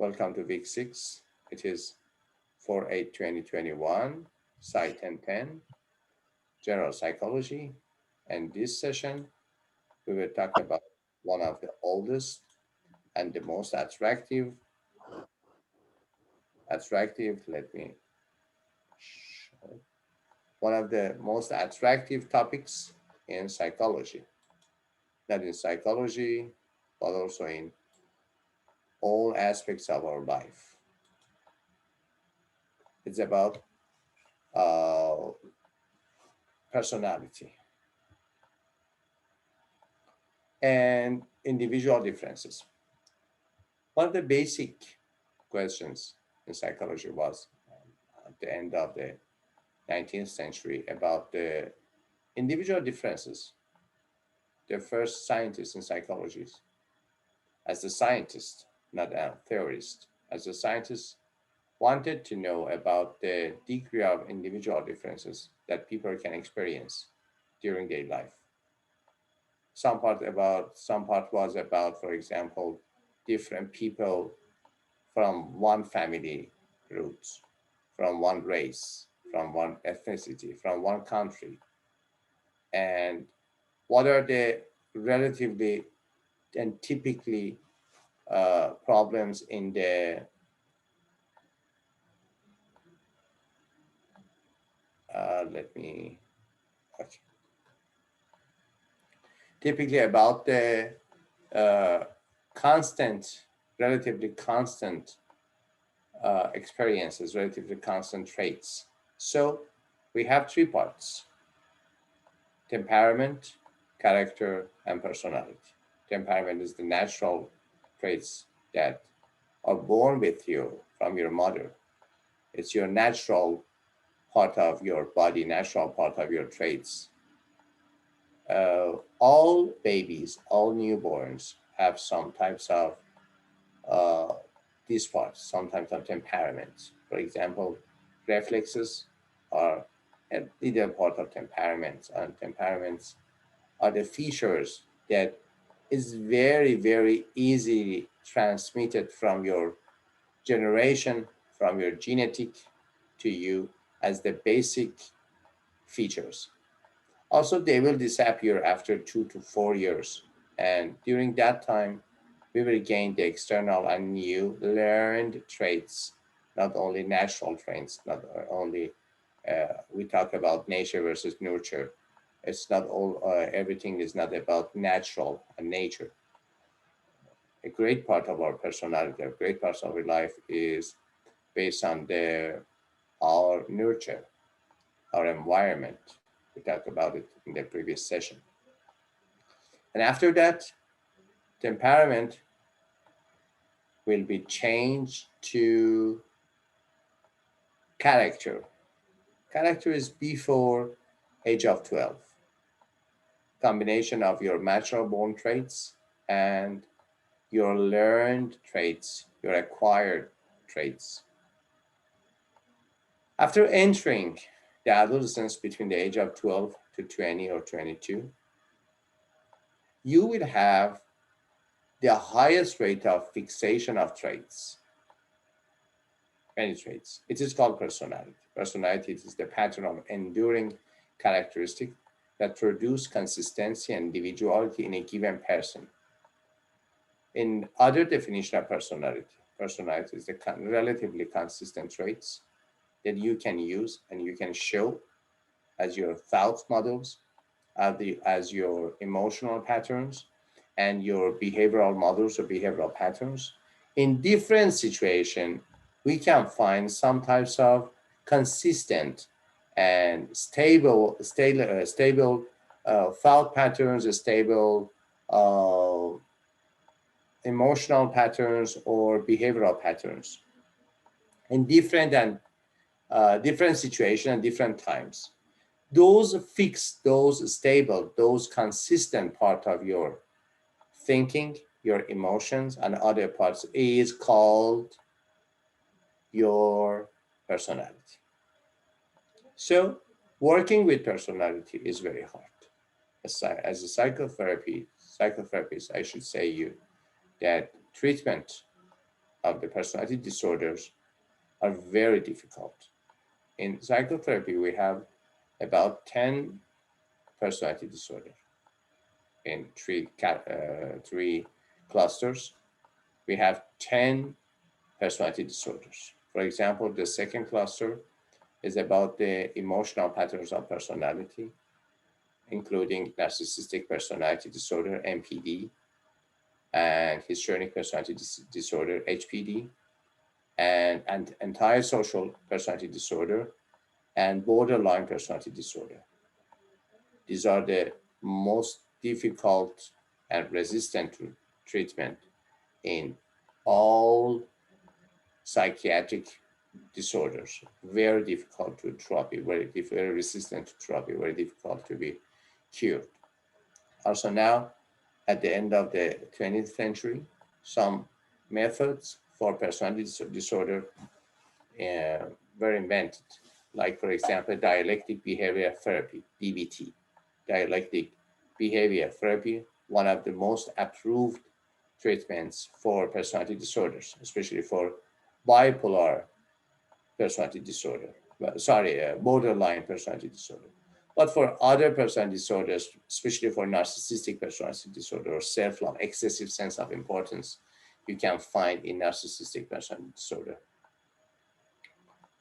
Welcome to week 6. It is 4/8/2021, Site 1010, General Psychology. And this session, we will talk about one of the oldest and the most let me show, one of the most attractive topics in psychology. Not in psychology, but also in all aspects of our life. It's about uh, personality and individual differences. One of the basic questions in psychology was at the end of the 19th century about the individual differences. The first scientists in psychology, as a scientist, not a theorist, as a scientist, wanted to know about the degree of individual differences that people can experience during their life. Some part was about, for example, different people from one family roots, from one race, from one ethnicity, from one country, and what are the relatively and typically problems in the let me okay. Typically about the uh, constant, relatively constant experiences, relatively constant traits. So we have three parts: temperament, character, and personality. Temperament is the natural traits that are born with you from your mother. It's your natural part of your body, natural part of your traits. All babies, all newborns have some types of uh, these parts, some types of temperament. For example, reflexes are either part of temperaments, and temperaments are the features that is very, very easily transmitted from your generation, from your genetic to you as the basic features. Also, they will disappear after 2 to 4 years. And during that time, we will gain the external and new learned traits, not only natural traits, not only we talk about nature versus nurture. It's not all, everything is not about natural and nature. A great part of our personality, a great part of our life is based on our nurture, our environment. We talked about it in the previous session. And after that, temperament will be changed to character. Character is before age of 12. Combination of your natural born traits and your learned traits, your acquired traits. After entering the adolescence between the age of 12 to 20 or 22, you will have the highest rate of fixation of traits, many traits. It is called personality. Personality is the pattern of enduring characteristic that produce consistency and individuality in a given person. In other definition of personality, personality is the relatively consistent traits that you can use and you can show as your thought models, as your emotional patterns, and your behavioral models or behavioral patterns. In different situations, we can find some types of consistent and stable thought patterns, stable uh, emotional patterns or behavioral patterns in different situations and different times. Those fixed, those stable, those consistent part of your thinking, your emotions, and other parts is called your personality. So working with personality is very hard. As a psychotherapist, I should say you that treatment of the personality disorders are very difficult. In psychotherapy, we have about 10 personality disorders in three clusters. We have 10 personality disorders. For example, the second cluster is about the emotional patterns of personality, including narcissistic personality disorder, NPD, and histrionic personality disorder, HPD, and antisocial personality disorder, and borderline personality disorder. These are the most difficult and resistant to treatment in all psychiatric disorders. Very difficult to therapy, very resistant to therapy, very difficult to be cured. Also now, at the end of the 20th century, some methods for personality disorder uh, were invented, like, for example, dialectic behavior therapy, DBT. Dialectic behavior therapy, one of the most approved treatments for personality disorders, especially for bipolar personality disorder. Borderline personality disorder. But for other personality disorders, especially for narcissistic personality disorder or self-love, excessive sense of importance, you can find in narcissistic personality disorder.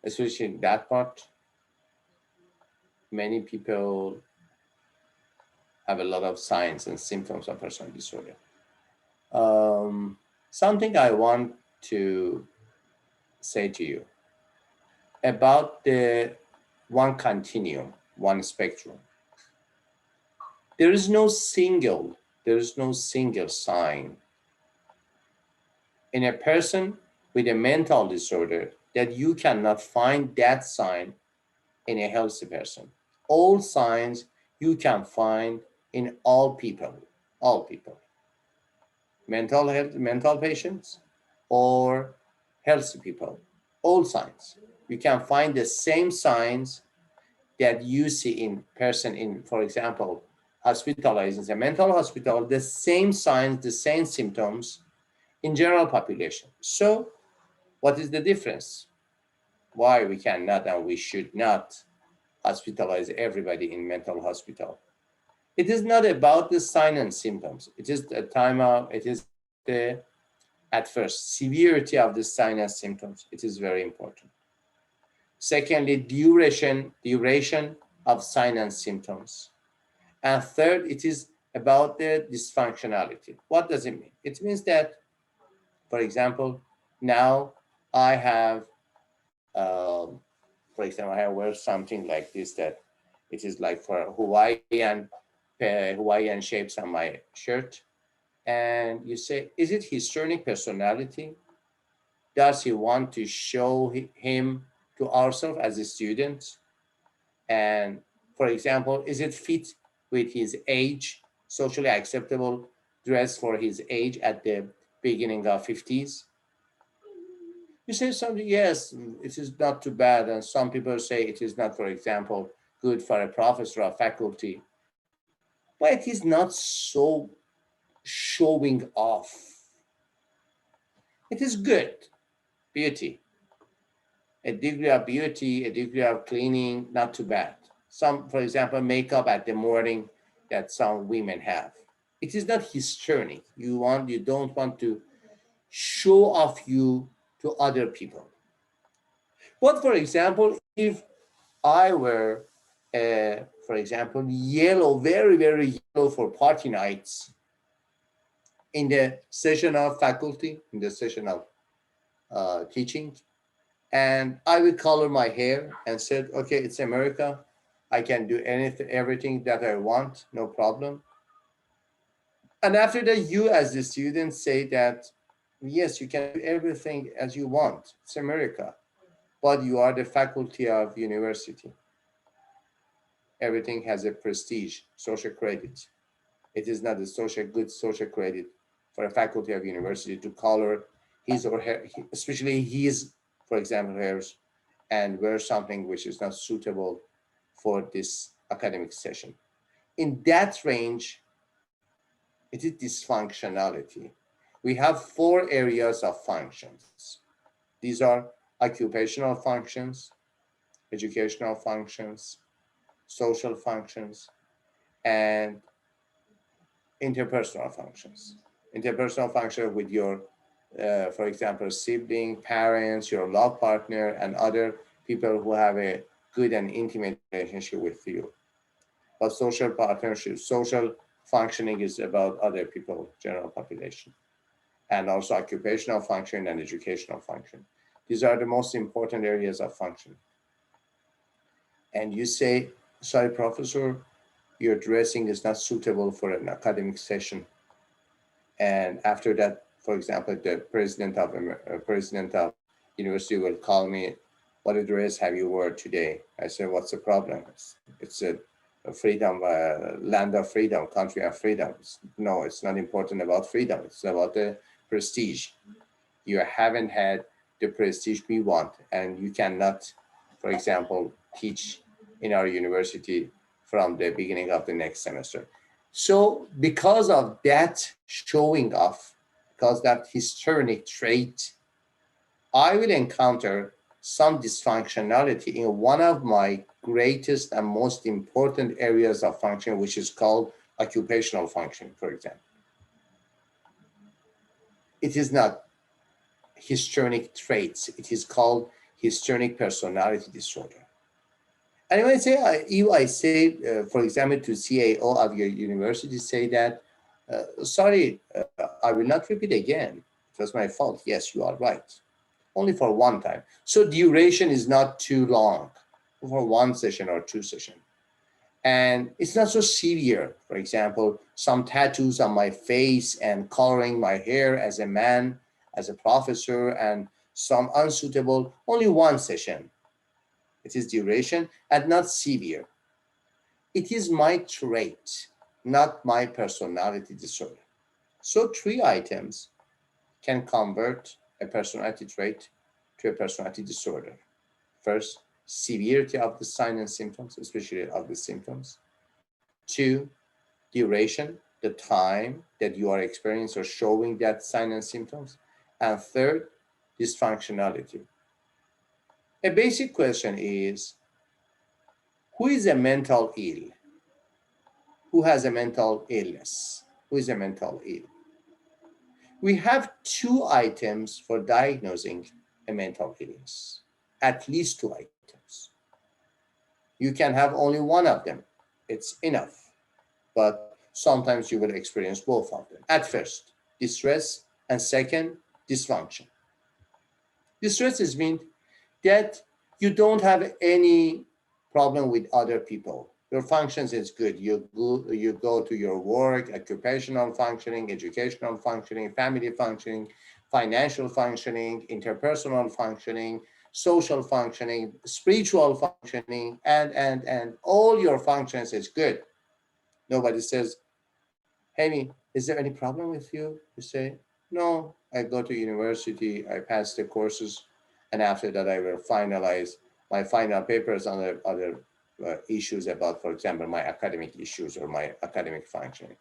Especially in that part, many people have a lot of signs and symptoms of personality disorder. Something I want to say to you about the one continuum, one spectrum. There is no single sign in a person with a mental disorder that you cannot find that sign in a healthy person. All signs you can find in all people, all people. Mental patients or healthy people, all signs. You can find the same signs that you see in person in, for example, hospitalized in a mental hospital, the same signs, the same symptoms in general population. So what is the difference? Why we cannot and we should not hospitalize everybody in mental hospital? It is not about the sign and symptoms. It is the it is the, at first, severity of the sign and symptoms. It is very important. Secondly, duration of sign and symptoms. And third, it is about the dysfunctionality. What does it mean? It means that, for example, now I have, for example, I wear something like this that it is like for Hawaiian shapes on my shirt. And you say, is it histrionic personality? Does he want to show him to ourselves as a student? And for example, is it fit with his age, socially acceptable dress for his age at the beginning of 50s? You say something, yes, it is not too bad. And some people say it is not, for example, good for a professor or faculty, but it is not so showing off. It is good, beauty, a degree of beauty, a degree of cleaning, not too bad. Some, for example, makeup at the morning that some women have. It is not histrionic. You don't want to show off you to other people. But for example, if I were, for example, yellow, very, very yellow for party nights in the session of faculty, in the session of teaching, and I will color my hair and said, okay, it's America. I can do anything, everything that I want, no problem. And after that, you as the student say that, yes, you can do everything as you want. It's America, but you are the faculty of university. Everything has a prestige, social credit. It is not a good social credit for a faculty of university to color his or her, especially his, for example, hairs, and wear something which is not suitable for this academic session. In that range, it is dysfunctionality. We have four areas of functions. These are occupational functions, educational functions, social functions, and interpersonal functions. Interpersonal function with your, for example, sibling, parents, your love partner, and other people who have a good and intimate relationship with you. But social partnership, social functioning is about other people, general population, and also occupational function and educational function. These are the most important areas of function. And you say, sorry, professor, your dressing is not suitable for an academic session. And after that, for example, the president of university will call me, what address have you wore today? I said, what's the problem? It's a freedom, land of freedom, country of freedom. No, it's not important about freedom. It's about the prestige. You haven't had the prestige we want, and you cannot, for example, teach in our university from the beginning of the next semester. So because of that showing off, because that histrionic trait, I will encounter some dysfunctionality in one of my greatest and most important areas of function, which is called occupational function, for example. It is not histrionic traits. It is called histrionic personality disorder. And when I say I say, for example, to CAO of your university, say that, sorry, I will not repeat again. It was my fault. Yes, you are right. Only for one time. So duration is not too long for one session or two sessions. And it's not so severe. For example, some tattoos on my face and coloring my hair as a man, as a professor, and some unsuitable, only one session. It is duration and not severe. It is my trait, not my personality disorder. So three items can convert a personality trait to a personality disorder. First, severity of the sign and symptoms, especially of the symptoms. Two, duration, the time that you are experiencing or showing that sign and symptoms. And third, dysfunctionality. A basic question is, who is a mental ill? Who has a mental illness? Who is a mental ill? We have two items for diagnosing a mental illness, at least two items. You can have only one of them, it's enough, but sometimes you will experience both of them. At first, distress, and second, dysfunction. Distress is mean that you don't have any problem with other people. Your functions is good. You go to your work, occupational functioning, educational functioning, family functioning, financial functioning, interpersonal functioning, social functioning, spiritual functioning, and all your functions is good. Nobody says, hey, is there any problem with you? You say, no, I go to university, I pass the courses, and after that I will finalize my final papers on the other issues about, for example, my academic issues or my academic functioning.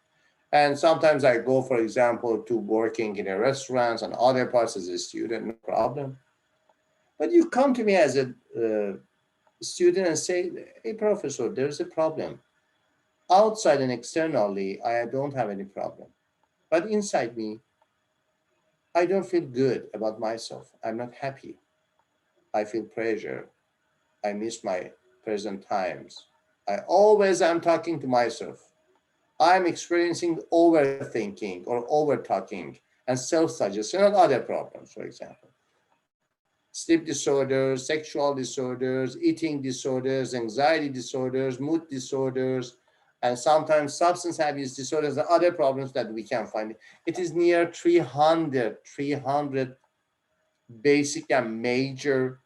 And sometimes I go, for example, to working in a restaurant and other parts as a student, no problem. But you come to me as a student and say, hey, professor, there's a problem. Outside and externally, I don't have any problem. But inside me, I don't feel good about myself. I'm not happy. I feel pressure. I miss my present times. I always am talking to myself. I'm experiencing overthinking or over talking and self-suggestion and other problems, for example. Sleep disorders, sexual disorders, eating disorders, anxiety disorders, mood disorders, and sometimes substance abuse disorders and other problems that we can find. It is near 300 basic and major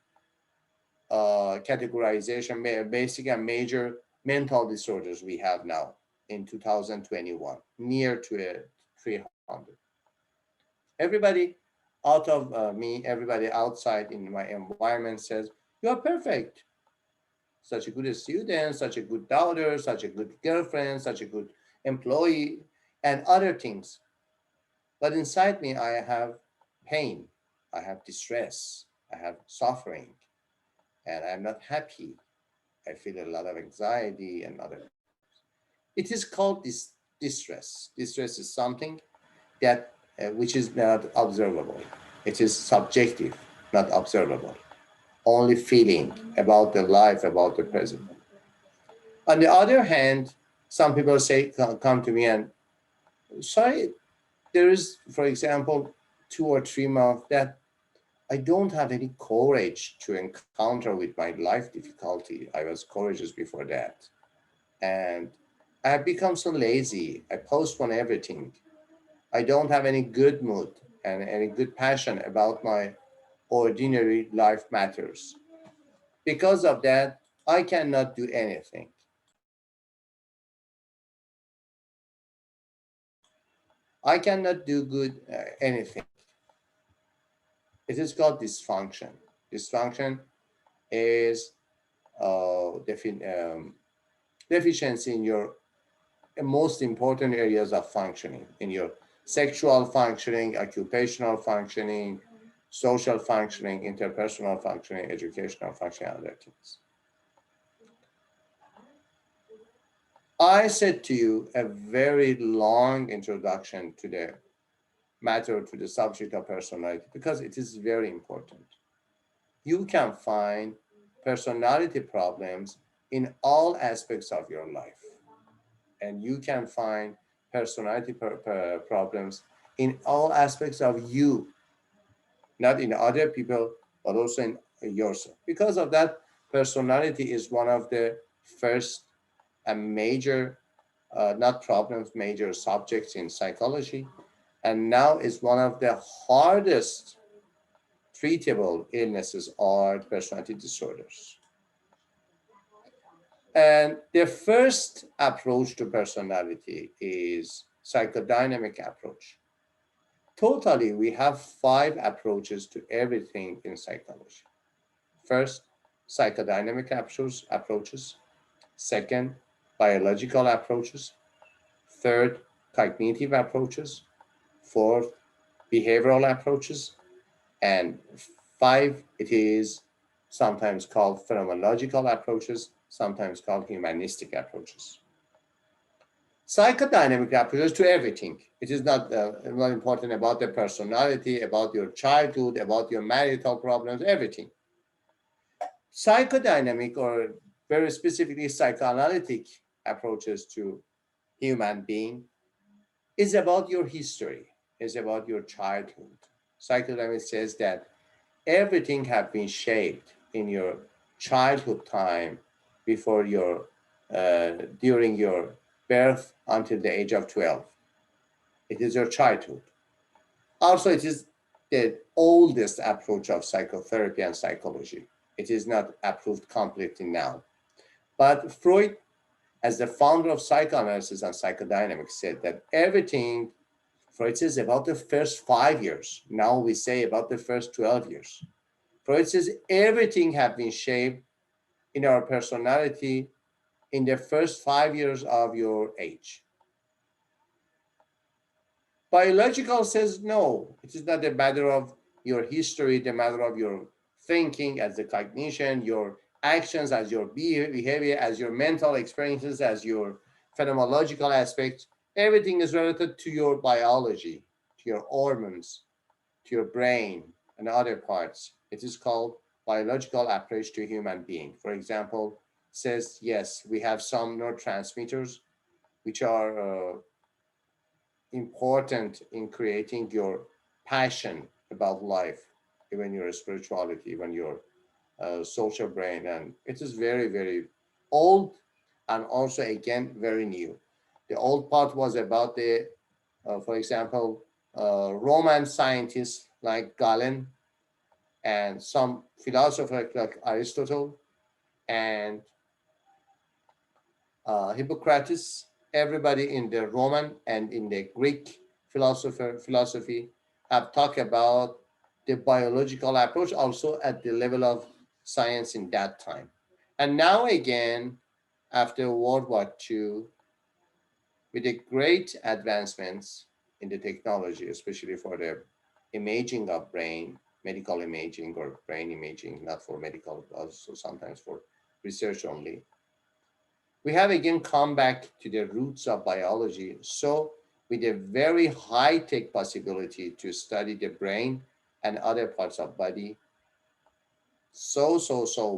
categorization, basic and major mental disorders we have now in 2021, near to 300. Everybody out of me, everybody outside in my environment says, you are perfect. Such a good student, such a good daughter, such a good girlfriend, such a good employee, and other things. But inside me, I have pain, I have distress, I have suffering, and I'm not happy. I feel a lot of anxiety and other problems. It is called distress. Distress is something that which is not observable. It is subjective, not observable. Only feeling about the life, about the present. On the other hand, some people say come to me and sorry, there is, for example, 2 or 3 months that I don't have any courage to encounter with my life difficulty. I was courageous before that. And I have become so lazy. I postpone everything. I don't have any good mood and any good passion about my ordinary life matters. Because of that, I cannot do anything. I cannot do good anything. It is called dysfunction. Dysfunction is deficiency in your most important areas of functioning, in your sexual functioning, occupational functioning, social functioning, interpersonal functioning, educational functioning, and other things. I said to you a very long introduction to the matter, to the subject of personality, because it is very important. You can find personality problems in all aspects of your life, and you can find personality problems in all aspects of you, not in other people, but also in yourself. Because of that, personality is one of the first and major, not problems, major subjects in psychology, and now is one of the hardest treatable illnesses or personality disorders. And the first approach to personality is psychodynamic approach. Totally, we have 5 approaches to everything in psychology. First, psychodynamic approaches. Second, biological approaches. Third, cognitive approaches. Fourth, behavioral approaches. And 5, it is sometimes called phenomenological approaches, sometimes called humanistic approaches. Psychodynamic approaches to everything. It is not important about the personality, about your childhood, about your marital problems, everything. Psychodynamic, or very specifically psychoanalytic approaches to human being, is about your history, is about your childhood. Psychodynamic says that everything have been shaped in your childhood time before your during your birth until the age of 12. It is your childhood. Also, it is the oldest approach of psychotherapy and psychology. It is not approved completely now. But Freud, as the founder of psychoanalysis and psychodynamics, said that everything, Freud says, about the first 5 years. Now we say about the first 12 years. Freud says everything have been shaped in our personality in the first 5 years of your age. Biological says no, it is not a matter of your history, the matter of your thinking as the cognition, your actions as your behavior, as your mental experiences, as your phenomenological aspects. Everything is related to your biology, to your hormones, to your brain, and other parts. It is called biological approach to human being. For example, says yes, we have some neurotransmitters which are important in creating your passion about life, even your spirituality, even your social brain. And it is very, very old and also, again, very new. The old part was about for example, Roman scientists like Galen and some philosophers like Aristotle and Hippocrates. Everybody in the Roman and in the Greek philosophy have talked about the biological approach also at the level of science in that time. And now again, after World War II, with the great advancements in the technology, especially for the imaging of brain, medical imaging or brain imaging, not for medical, also sometimes for research only. We have again come back to the roots of biology. So with a very high tech possibility to study the brain and other parts of body, so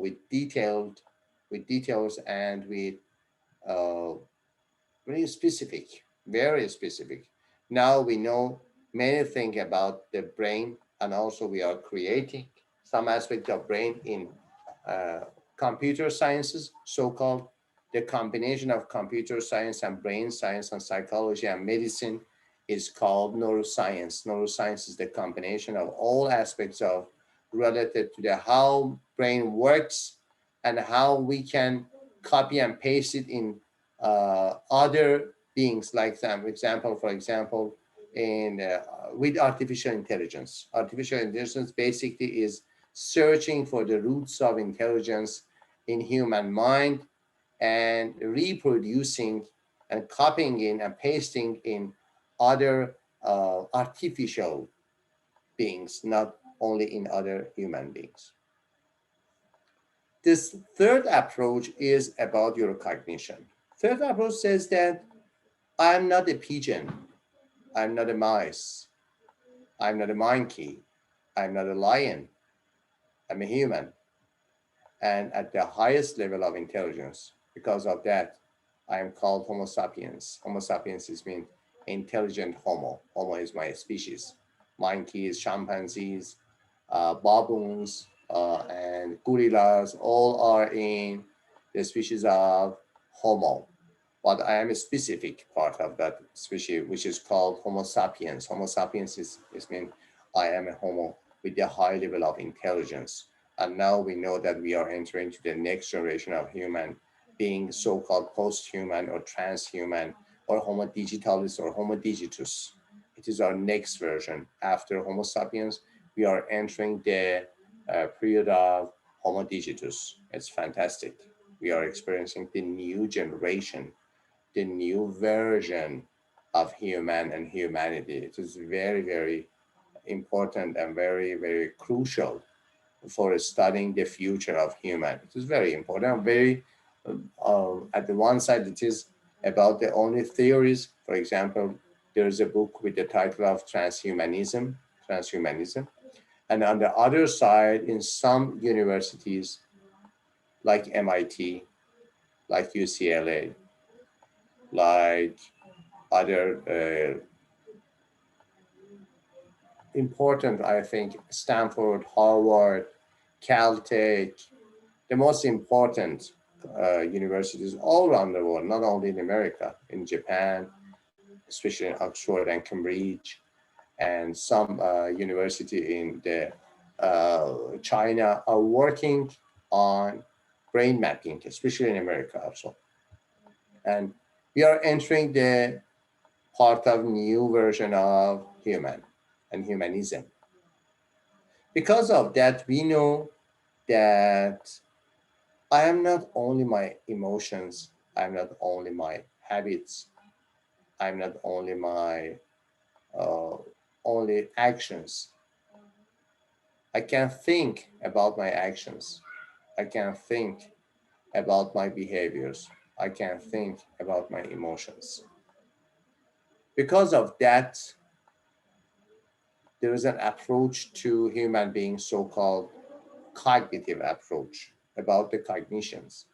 with details and with uh, very specific. Now we know many things about the brain, and also we are creating some aspect of brain in uh, computer sciences, so-called the combination of computer science and brain science and psychology and medicine is called neuroscience. Neuroscience is the combination of all aspects of related to the how brain works and how we can copy and paste it in other beings, like some example, for example, in with artificial intelligence. Artificial intelligence basically is searching for the roots of intelligence in human mind and reproducing and copying in and pasting in other artificial beings, not only in other human beings. This third approach is about your cognition. Third approach says that I'm not a pigeon, I'm not a mouse, I'm not a monkey, I'm not a lion, I'm a human. And at the highest level of intelligence, because of that, I am called Homo sapiens. Homo sapiens is mean intelligent Homo. Homo is my species. Monkeys, chimpanzees, baboons, and gorillas all are in the species of Homo. But I am a specific part of that species, which is called Homo sapiens. Homo sapiens is mean I am a Homo with a high level of intelligence. And now we know that we are entering to the next generation of human being, so-called post-human or transhuman or Homo digitalis or Homo digitus. It is our next version. After Homo sapiens, we are entering the period of Homo digitus. It's fantastic. We are experiencing the new generation, the new version of human and humanity. It is very important and very crucial for studying the future of human. It is very important. Very at the one side, it is about the only theories. For example, there is a book with the title of Transhumanism. And on the other side, in some universities like MIT, like UCLA, like other important, I think, Stanford, Harvard, Caltech, the most important universities all around the world, not only in America, in Japan, especially in Oxford and Cambridge, and some university in the China are working on brain mapping, especially in America also. And we are entering the part of new version of human and humanism. Because of that, we know that I am not only my emotions, I'm not only my habits, I'm not only my uh, only actions. I can think about my actions. I can think about my behaviors. I can think about my emotions. Because of that, there is an approach to human beings, so-called cognitive approach, about the cognitions,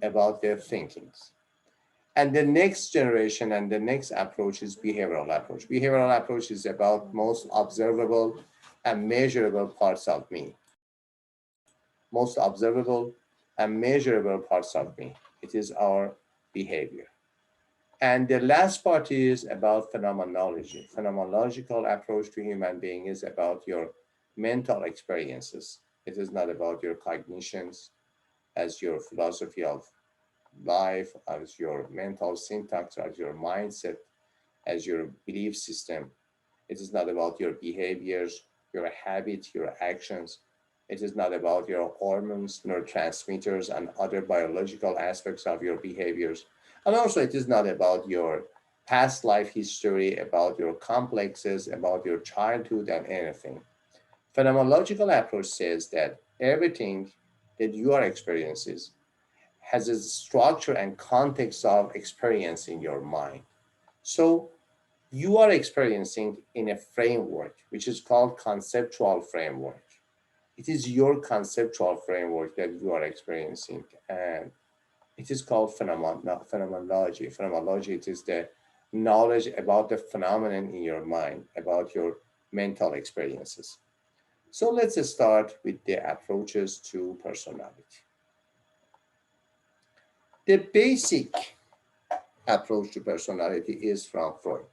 about their thinkings. And the next generation and the next approach is behavioral approach. Behavioral approach is about most observable and measurable parts of me. Most observable and measurable parts of me. It is our behavior. And the last part is about phenomenology. Phenomenological approach to human being is about your mental experiences. It is not about your cognitions as your philosophy of life, as your mental syntax, as your mindset, as your belief system. It is not about your behaviors, your habits, your actions. It is not about your hormones, neurotransmitters, and other biological aspects of your behaviors. And also, it is not about your past life history, about your complexes, about your childhood, and anything. Phenomenological approach says that everything that you are experiencing has a structure and context of experience in your mind. So you are experiencing in a framework which is called conceptual framework. It is your conceptual framework that you are experiencing, and it is called phenomenology. Phenomenology, it is the knowledge about the phenomenon in your mind, about your mental experiences. So let's start with the approaches to personality. The basic approach to personality is from Freud.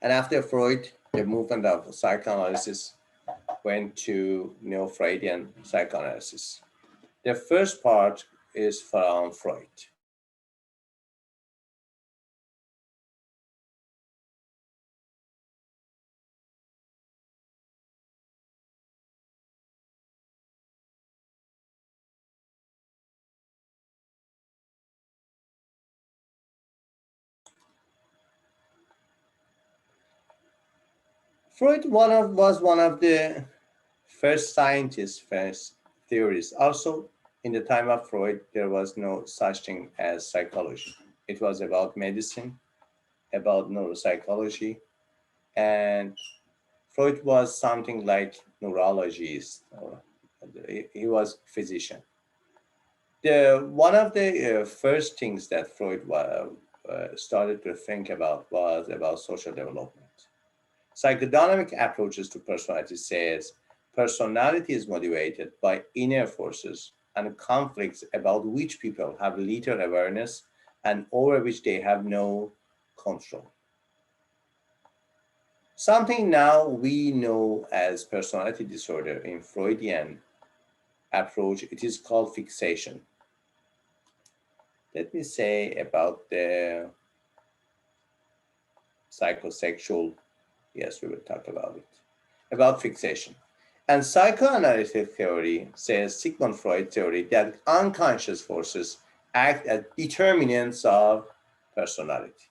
And after Freud, the movement of psychoanalysis went to neo-Freudian psychoanalysis. The first part is from Freud. Freud was one of the first scientists, first theorists. Also, in the time of Freud, there was no such thing as psychology. It was about medicine, about neuropsychology, and Freud was something like neurologist, or he was physician. The one of the first things that Freud started to think about was about social development. Psychodynamic approaches to personality says personality is motivated by inner forces and conflicts about which people have little awareness and over which they have no control. Something now we know as personality disorder in Freudian approach, it is called fixation. Let me say about the psychosexual, yes, we will talk about it, about fixation. And psychoanalytic theory says, Sigmund Freud theory, that unconscious forces act as determinants of personality.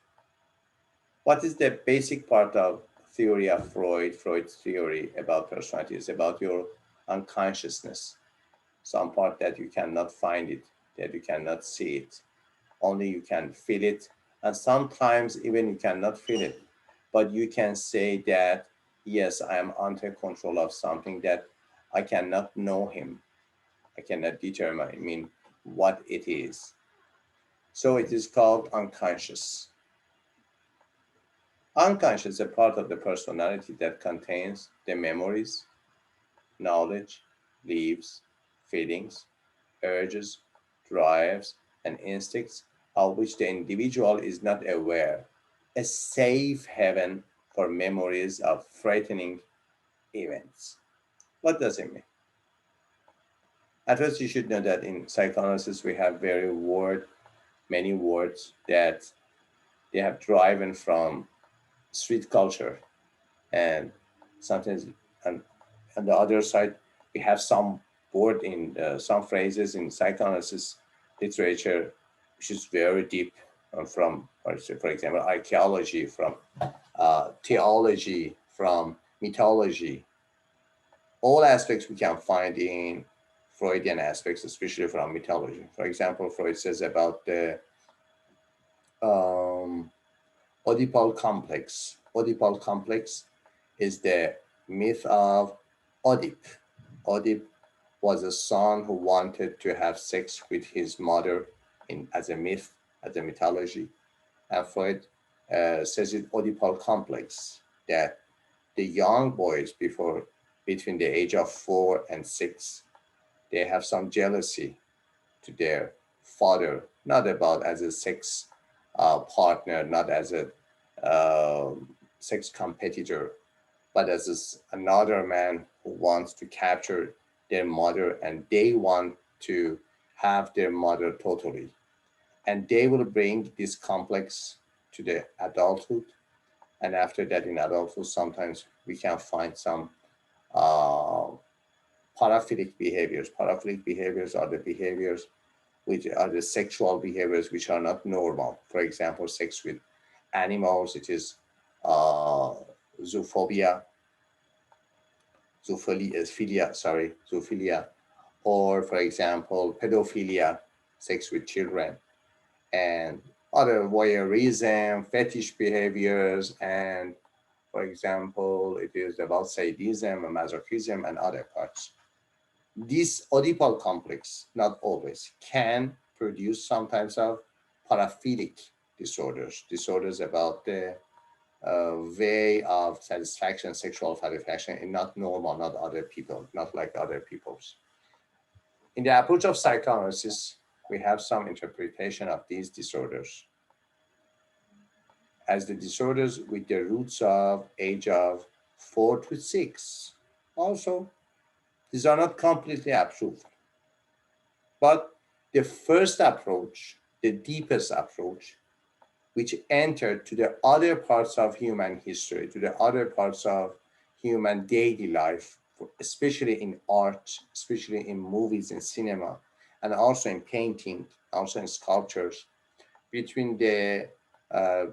What is the basic part of theory of Freud, Freud's theory about personality? Is about your unconsciousness, some part that you cannot find it, that you cannot see it, only you can feel it, and sometimes even you cannot feel it, but you can say that, yes, I am under control of something that I cannot know him, I cannot determine, I mean, what it is. So it is called unconscious. Unconscious is a part of the personality that contains the memories, knowledge, beliefs, feelings, urges, drives, and instincts of which the individual is not aware. A safe haven for memories of frightening events. What does it mean? At first, you should know that in psychoanalysis, we have many words that they have driven from street culture, and sometimes on, on the other side, we have some word in some phrases in psychoanalysis literature, which is very deep from, for example, archaeology, from theology, from mythology. All aspects we can find in Freudian aspects, especially from mythology. For example, Freud says about the um, Oedipal complex. Oedipal complex is the myth of Oedip. Oedip was a son who wanted to have sex with his mother as a myth, as a mythology. And Freud says it Oedipal complex, that the young boys between the age of 4 and 6, they have some jealousy to their father, not about as a sex partner, not as a uh, sex competitor, but as another man who wants to capture their mother, and they want to have their mother totally. And they will bring this complex to the adulthood. And after that, in adulthood, sometimes we can find some uh, paraphilic behaviors. Paraphilic behaviors are the behaviors which are the sexual behaviors which are not normal. For example, sex with animals, it is uh, zoophobia, zoophilia, or for example, pedophilia, sex with children, and other voyeurism, fetish behaviors, and for example, it is about sadism, masochism, and other parts. This Oedipal complex, not always, can produce some types of paraphilic disorders about the way of satisfaction, sexual satisfaction, and not normal, not other people, not like other people's. In the approach of psychoanalysis, we have some interpretation of these disorders as the disorders with the roots of age of 4 to 6. Also, these are not completely approved, but the first approach, the deepest approach, which entered to the other parts of human history, to the other parts of human daily life, especially in art, especially in movies and cinema, and also in painting, also in sculptures, between the uh,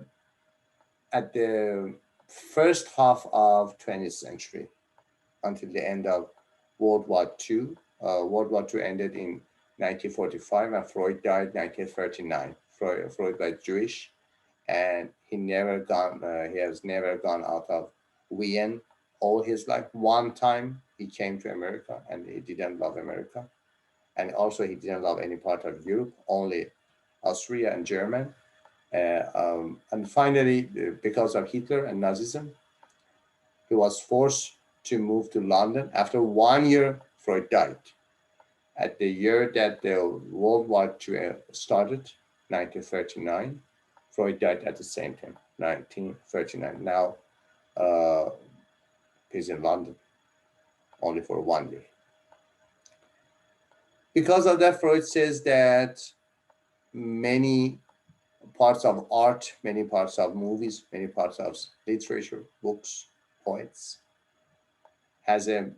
at the first half of 20th century until the end of World War II. World War II ended in 1945 and Freud died 1939. Freud was Jewish and he has never gone out of Wien all his life. One time he came to America and he didn't love America. And also he didn't love any part of Europe, only Austria and German. And finally, because of Hitler and Nazism, he was forced to move to London. After 1 year, Freud died. At the year that the World War II started, 1939, Freud died at the same time, 1939. Now uh, he's in London only for 1 year. Because of that, Freud says that many parts of art, many parts of movies, many parts of literature, books, poets, has a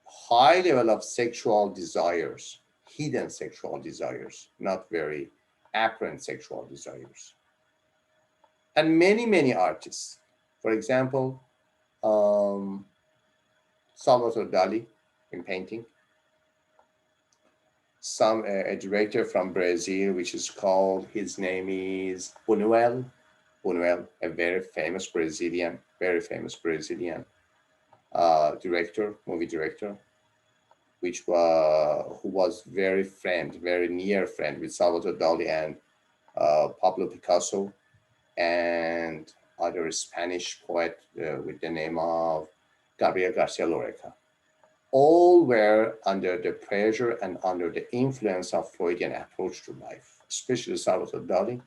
high level of sexual desires, hidden sexual desires, not very apparent sexual desires. And many, many artists, for example, um, Salvador Dali in painting, a director from Brazil, which is called, his name is Buñuel, a very famous Brazilian director, movie director, who was very near friend with Salvador Dali and Pablo Picasso and other Spanish poet with the name of Gabriel Garcia Lorca. All were under the pressure and under the influence of Freudian approach to life, especially Salvador Dali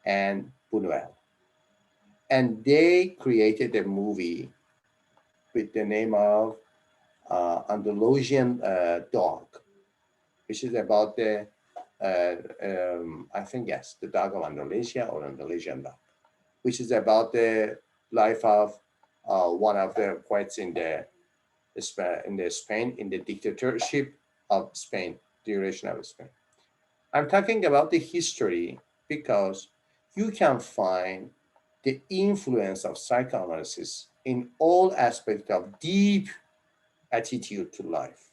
and Buñuel. And they created a movie with the name of Andalusian Dog, which is about I think, yes, the dog of Andalusia or Andalusian dog, which is about the life of one of the poets in the Spain, in the dictatorship of Spain, duration of Spain. I'm talking about the history because you can find the influence of psychoanalysis in all aspects of deep attitude to life.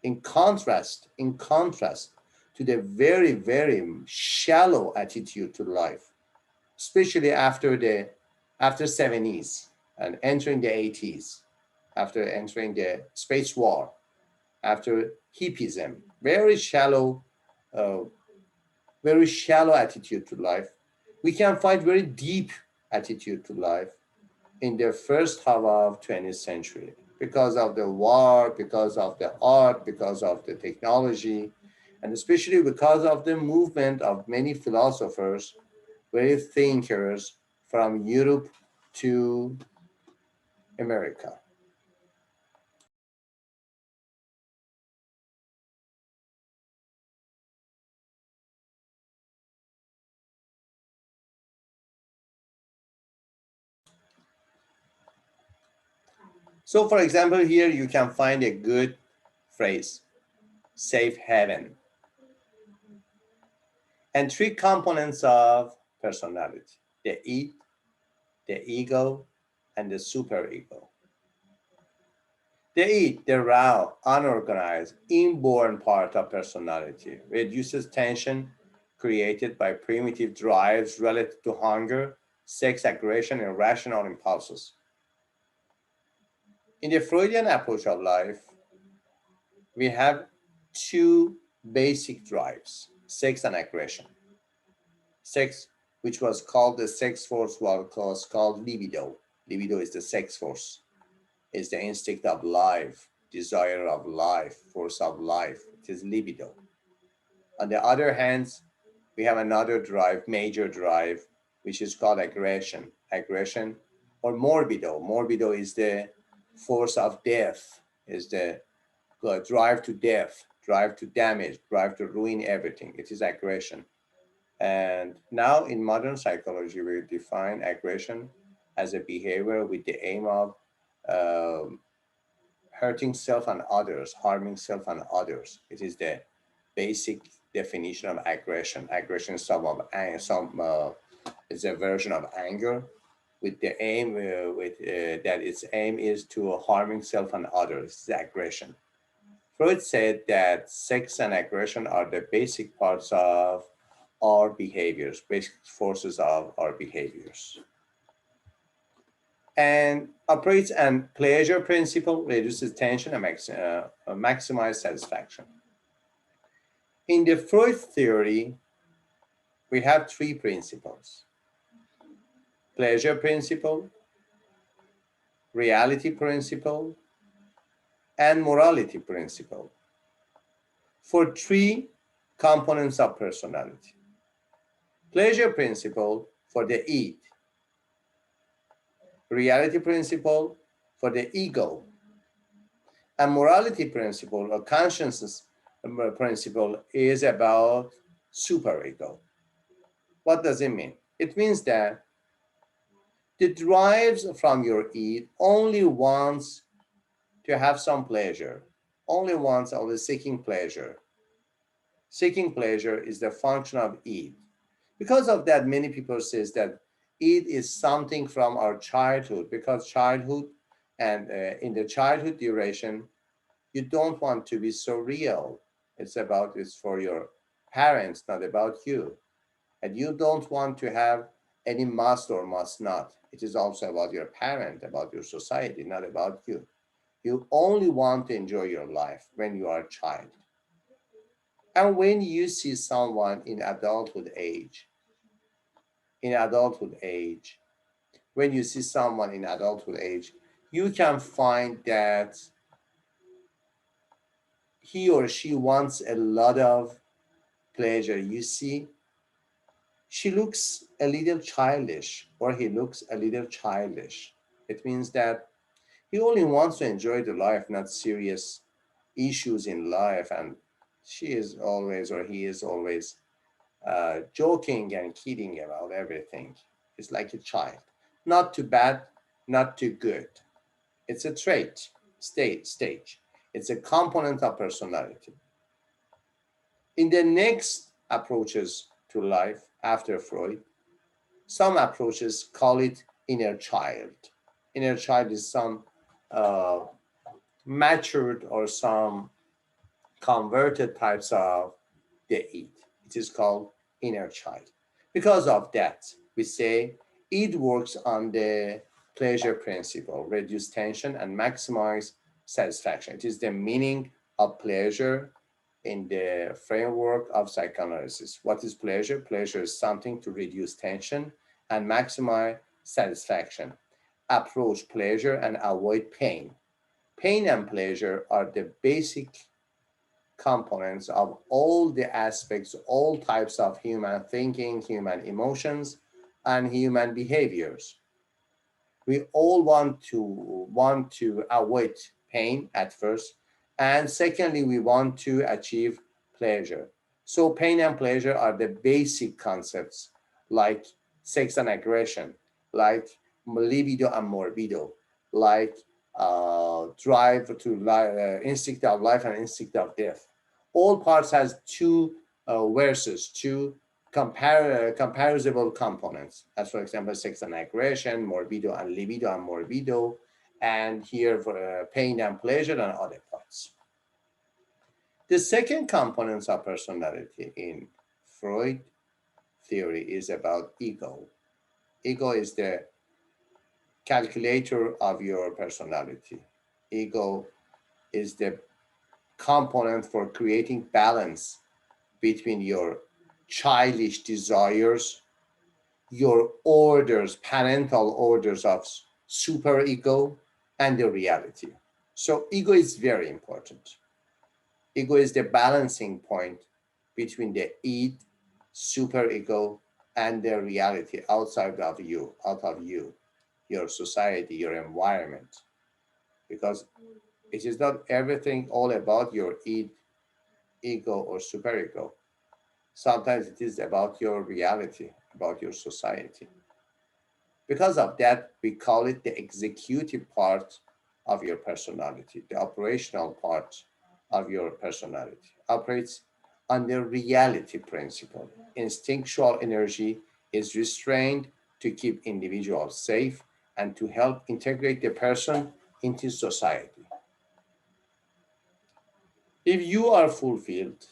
In contrast to the very shallow attitude to life, especially after 70s and entering the 80s, after entering the space war, after hippism, uh, very shallow attitude to life. We can find very deep attitude to life in the first half of 20th century because of the war, because of the art, because of the technology, and especially because of the movement of many philosophers, very thinkers from Europe to America. So, for example, here you can find a good phrase, safe haven. And three components of personality: the id, the ego, and the superego. The id, the raw, unorganized, inborn part of personality, reduces tension created by primitive drives related to hunger, sex, aggression, and irrational impulses. In the Freudian approach of life, we have two basic drives: sex and aggression. Sex, which was called the sex force, was called libido. Libido is the sex force, is the instinct of life, desire of life, force of life. It is libido. On the other hand, we have another drive, major drive, which is called aggression. Aggression or morbido. Morbido is the force of death, is the drive to death, drive to damage, drive to ruin everything. It is aggression. And now in modern psychology, we define aggression as a behavior with the aim of um, hurting self and others, harming self and others. It is the basic definition of aggression. Aggression is is a version of anger with the aim that its aim is to harming self and others. It's aggression. Freud said that sex and aggression are the basic parts of our behaviors, basic forces of our behaviors. And operates and pleasure principle reduces tension and maximize satisfaction. In the Freud theory, we have three principles: pleasure principle, reality principle, and morality principle for three components of personality. Pleasure principle for the id, reality principle for the ego, and morality principle or consciousness principle is about superego. What does it mean? It means that the drives from your id only wants to have some pleasure, only wants always seeking pleasure. Seeking pleasure is the function of id. Because of that, many people says that id is something from our childhood, because childhood and in the childhood duration, you don't want to be so real. It's for your parents, not about you. And you don't want to have any must or must not. It is also about your parent, about your society, not about you. You only want to enjoy your life when you are a child. And when you see someone in adulthood age, when you see someone in adulthood age, you can find that he or she wants a lot of pleasure. You see, she looks a little childish, or he looks a little childish. It means that he only wants to enjoy the life, not serious issues in life. And she is always, or he is always joking and kidding about everything. It's like a child. Not too bad, not too good. It's a trait, stage. It's a component of personality. In the next approaches to life after Freud, some approaches call it inner child. Inner child is some uh, matured or some converted types of the id. It is called inner child. Because of that, we say id works on the pleasure principle, reduce tension and maximize satisfaction. It is the meaning of pleasure in the framework of psychoanalysis. What is pleasure? Pleasure is something to reduce tension and maximize satisfaction. Approach pleasure and avoid pain. Pain and pleasure are the basic components of all the aspects, all types of human thinking, human emotions, and human behaviors. We all want to avoid pain at first, and secondly, we want to achieve pleasure. So pain and pleasure are the basic concepts, like sex and aggression, like libido and morbido, like drive to instinct of life and instinct of death. All parts has two verses, two comparable components, as for example, sex and aggression, libido and morbido, and here for pain and pleasure and other parts. The second components of personality in Freud theory is about ego. Ego is the calculator of your personality. Ego is the component for creating balance between your childish desires, your orders, parental orders of superego, and the reality. So, ego is very important. Ego is the balancing point between the id, superego, and the reality outside of you, out of you, your society, your environment. Because it is not everything all about your id, ego, or superego. Sometimes it is about your reality, about your society. Because of that, we call it the executive part of your personality, the operational part of your personality. Operates on the reality principle. Instinctual energy is restrained to keep individuals safe and to help integrate the person into society. If you are fulfilled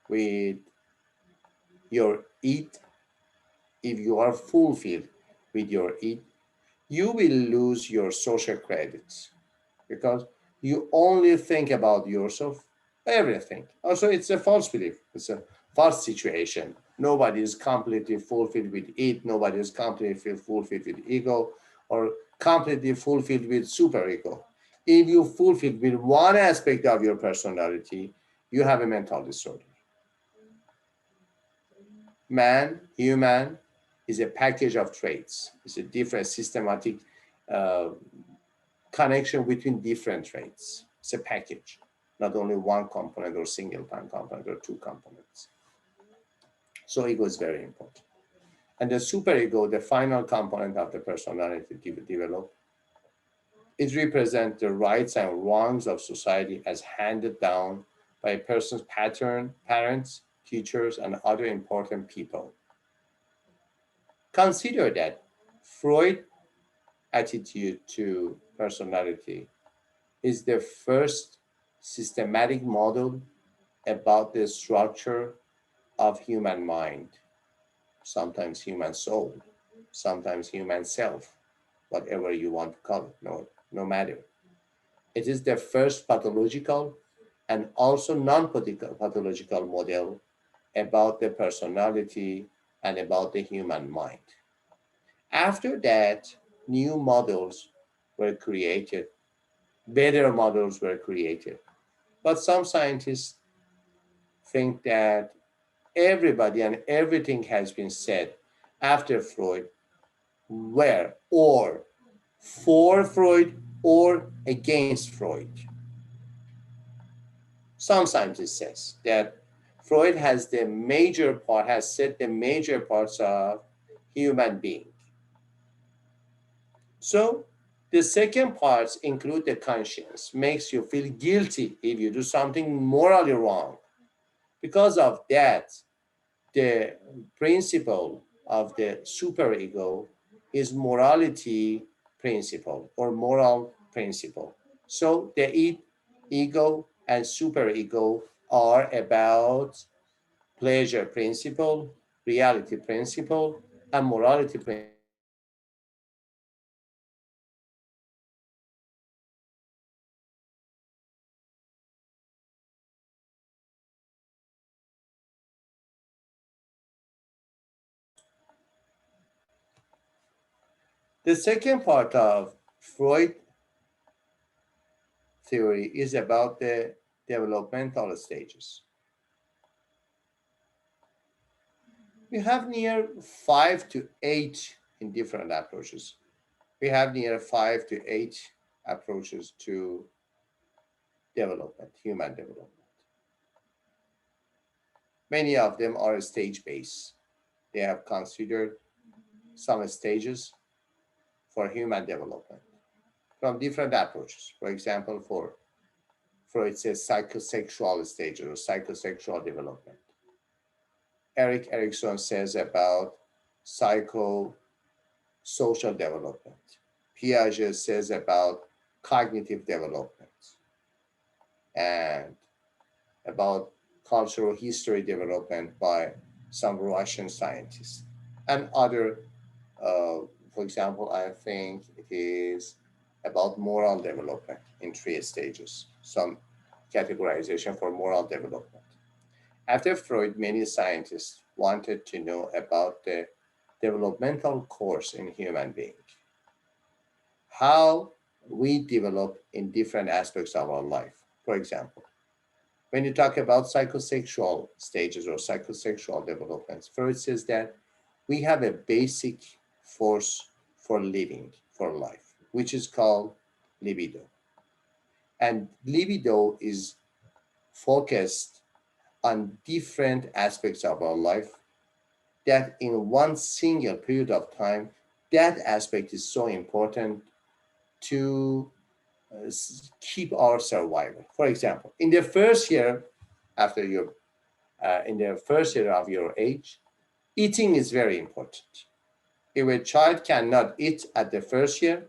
with your id, if you are fulfilled with your id, you will lose your social credits because you only think about yourself, everything. Also, it's a false belief, it's a false situation. Nobody is completely fulfilled with it, nobody is completely fulfilled with ego or completely fulfilled with superego. If you fulfill with one aspect of your personality, you have a mental disorder. Human, is a package of traits. It's a different systematic uh, connection between different traits. It's a package, not only one component or single time component or two components. So ego is very important. And the superego, the final component of the personality develop, it represents the rights and wrongs of society as handed down by a person's parents, teachers, and other important people. Consider that Freud attitude to personality is the first systematic model about the structure of human mind, sometimes human soul, sometimes human self, whatever you want to call it, no matter. It is the first pathological and also non-pathological model about the personality and about the human mind. After that, new models were created, better models were created. But some scientists think that everybody and everything has been said after Freud, where or for Freud or against Freud. Some scientists says that Freud has said the major parts of human being. So the second parts include the conscience, makes you feel guilty if you do something morally wrong. Because of that, the principle of the superego is morality principle or moral principle. So the ego and superego are about pleasure principle, reality principle, and morality principle. So the second part of Freud theory is about the The second part of Freud theory is about the developmental stages. We have near 5 to 8 in different approaches. We have near 5 to 8 approaches to development, human development. Many of them are stage based. They have considered some stages for human development from different approaches. For example, for Freud says psychosexual stages or psychosexual development. Eric Erickson says about psychosocial development. Piaget says about cognitive development and about cultural history development by some Russian scientists and other, for example, I think it is about moral development in three stages, some categorization for moral development. After Freud, many scientists wanted to know about the developmental course in human being, how we develop in different aspects of our life. For example, when you talk about psychosexual stages or psychosexual developments, Freud says that we have a basic force for living, for life, which is called libido. And libido is focused on different aspects of our life that in one single period of time, that aspect is so important to keep our survival. For example, in the first year after your in the first year of your age, eating is very important. If a child cannot eat at the first year,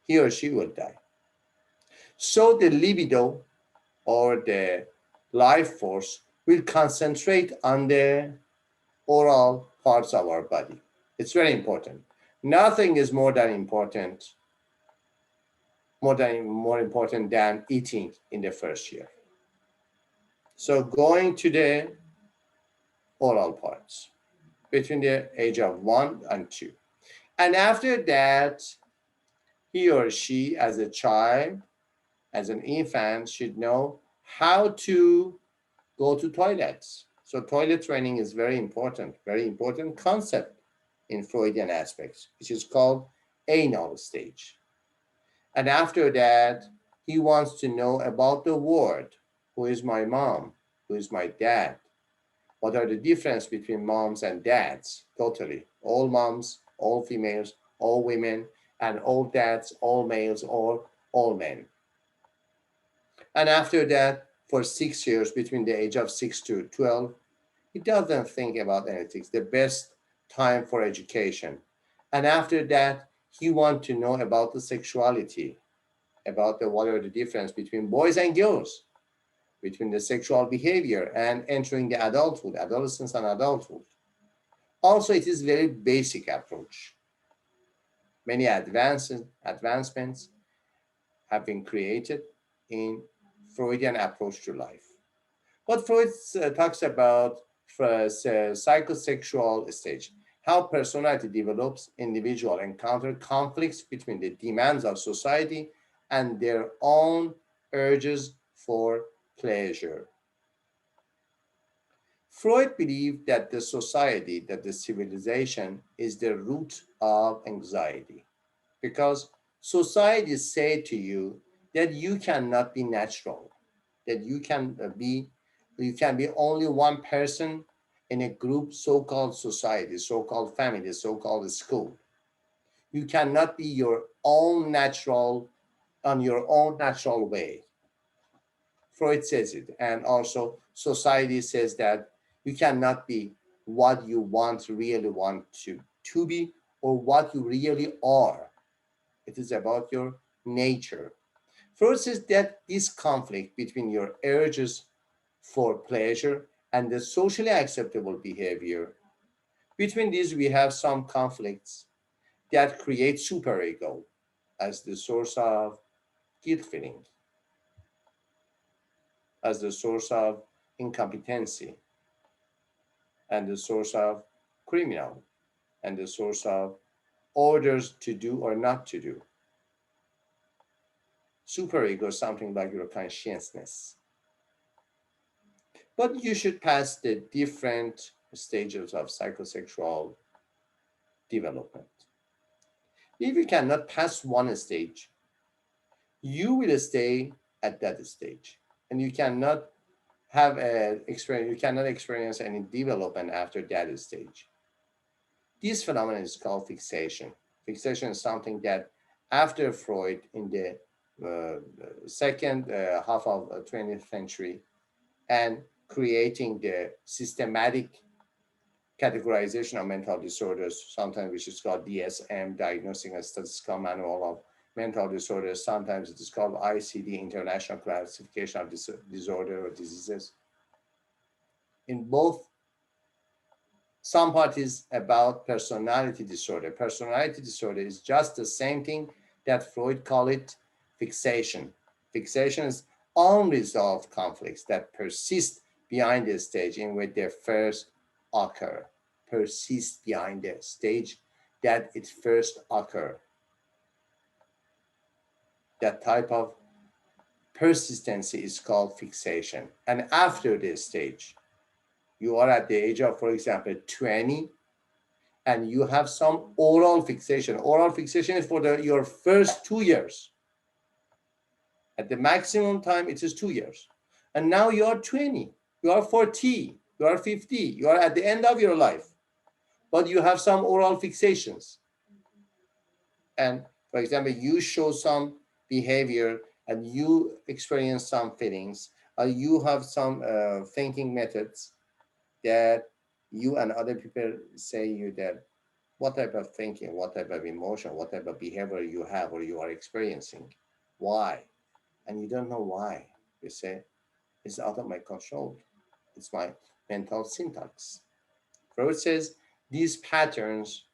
he or she will die. So the libido or the life force will concentrate on the oral parts of our body. It's very important. Nothing is more important than eating in the first year. So going to the oral parts between the age of 1 and 2. And after that, he or she, as a child, as an infant, should know how to go to toilets. So toilet training is very important concept in Freudian aspects, which is called anal stage. And after that, he wants to know about the world. Who is my mom? Who is my dad? What are the difference between moms and dads? Totally. All moms, all females, all women, and all dads, all males, or all men. And after that, for 6 years, between the age of 6 to 12, he doesn't think about anything. It's the best time for education. And after that, he wants to know about the sexuality, about what are the difference between boys and girls, between the sexual behavior and entering the adulthood, adolescence and adulthood. Also, it is very basic approach. Many advancements have been created in Freudian approach to life. What Freud talks about first, psychosexual stage, how personality develops, individual encounter conflicts between the demands of society and their own urges for pleasure. Freud believed that the society, that the civilization is the root of anxiety because society say to you that you cannot be natural, that you can be only one person in a group, so-called society, so-called family, so-called school. You cannot be your own natural on your own natural way. Freud says it, and also society says that you cannot be what you really want to be, or what you really are. It is about your nature. First is that this conflict between your urges for pleasure and the socially acceptable behavior. Between these, we have some conflicts that create superego as the source of guilt feeling, as the source of incompetency, and the source of criminal, and the source of orders to do or not to do. Superego is something like your consciousness. But you should pass the different stages of psychosexual development. If you cannot pass one stage, you will stay at that stage, and you cannot have a experience. You cannot experience any development after that stage. This phenomenon is called fixation. Fixation is something that after Freud in the second half of the 20th century and creating the systematic categorization of mental disorders, sometimes which is called DSM, Diagnostic and Statistical Manual of Mental Disorders. Sometimes it is called ICD, International Classification of Disorder or Diseases. In both, some part is about personality disorder. Personality disorder is just the same thing that Freud called it fixation. Fixation is unresolved conflicts that persist behind the stage in which they first occur. Persist behind the stage that it first occur. That type of persistency is called fixation. And after this stage, you are at the age of, for example, 20, and you have some oral fixation. Oral fixation is for your first 2 years. At the maximum time, it is 2 years. And now you are 20, you are 40, you are 50, you are at the end of your life, but you have some oral fixations. And for example, you show some behavior and you experience some feelings, or you have some thinking methods that you and other people say you that what type of thinking, what type of emotion, what type of behavior you have or you are experiencing. Why? And you don't know why. You say, it's out of my control. It's my mental syntax. Freud says these patterns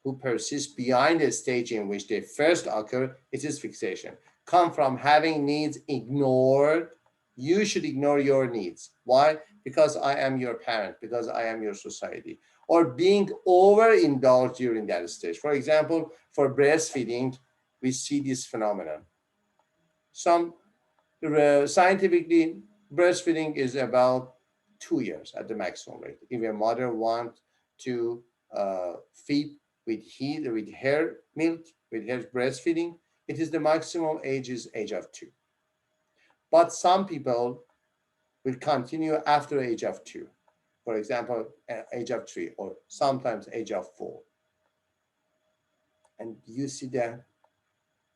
who persist behind the stage in which they first occur, it is fixation, come from having needs ignored. You should ignore your needs. Why? Because I am your parent, because I am your society. Or being overindulged during that stage. For example, for breastfeeding, we see this phenomenon. Some scientifically, breastfeeding is about 2 years at the maximum rate. If a mother wants to feed with her milk, with her breastfeeding, it is the maximum age is age of 2. But some people will continue after age of 2. For example, age of 3 or sometimes age of 4. And you see that,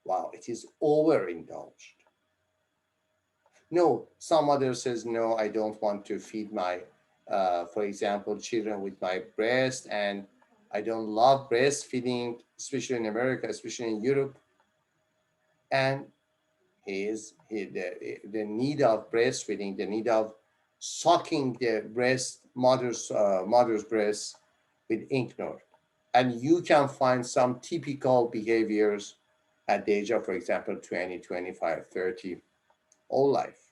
wow, it is overindulged. No, some mother says, no, I don't want to feed my, for example, children with my breast, and I don't love breastfeeding, especially in America, especially in Europe. And the need of breastfeeding, the need of sucking the mother's breast with ignored. And you can find some typical behaviors at the age of, for example, 20, 25, 30, all life.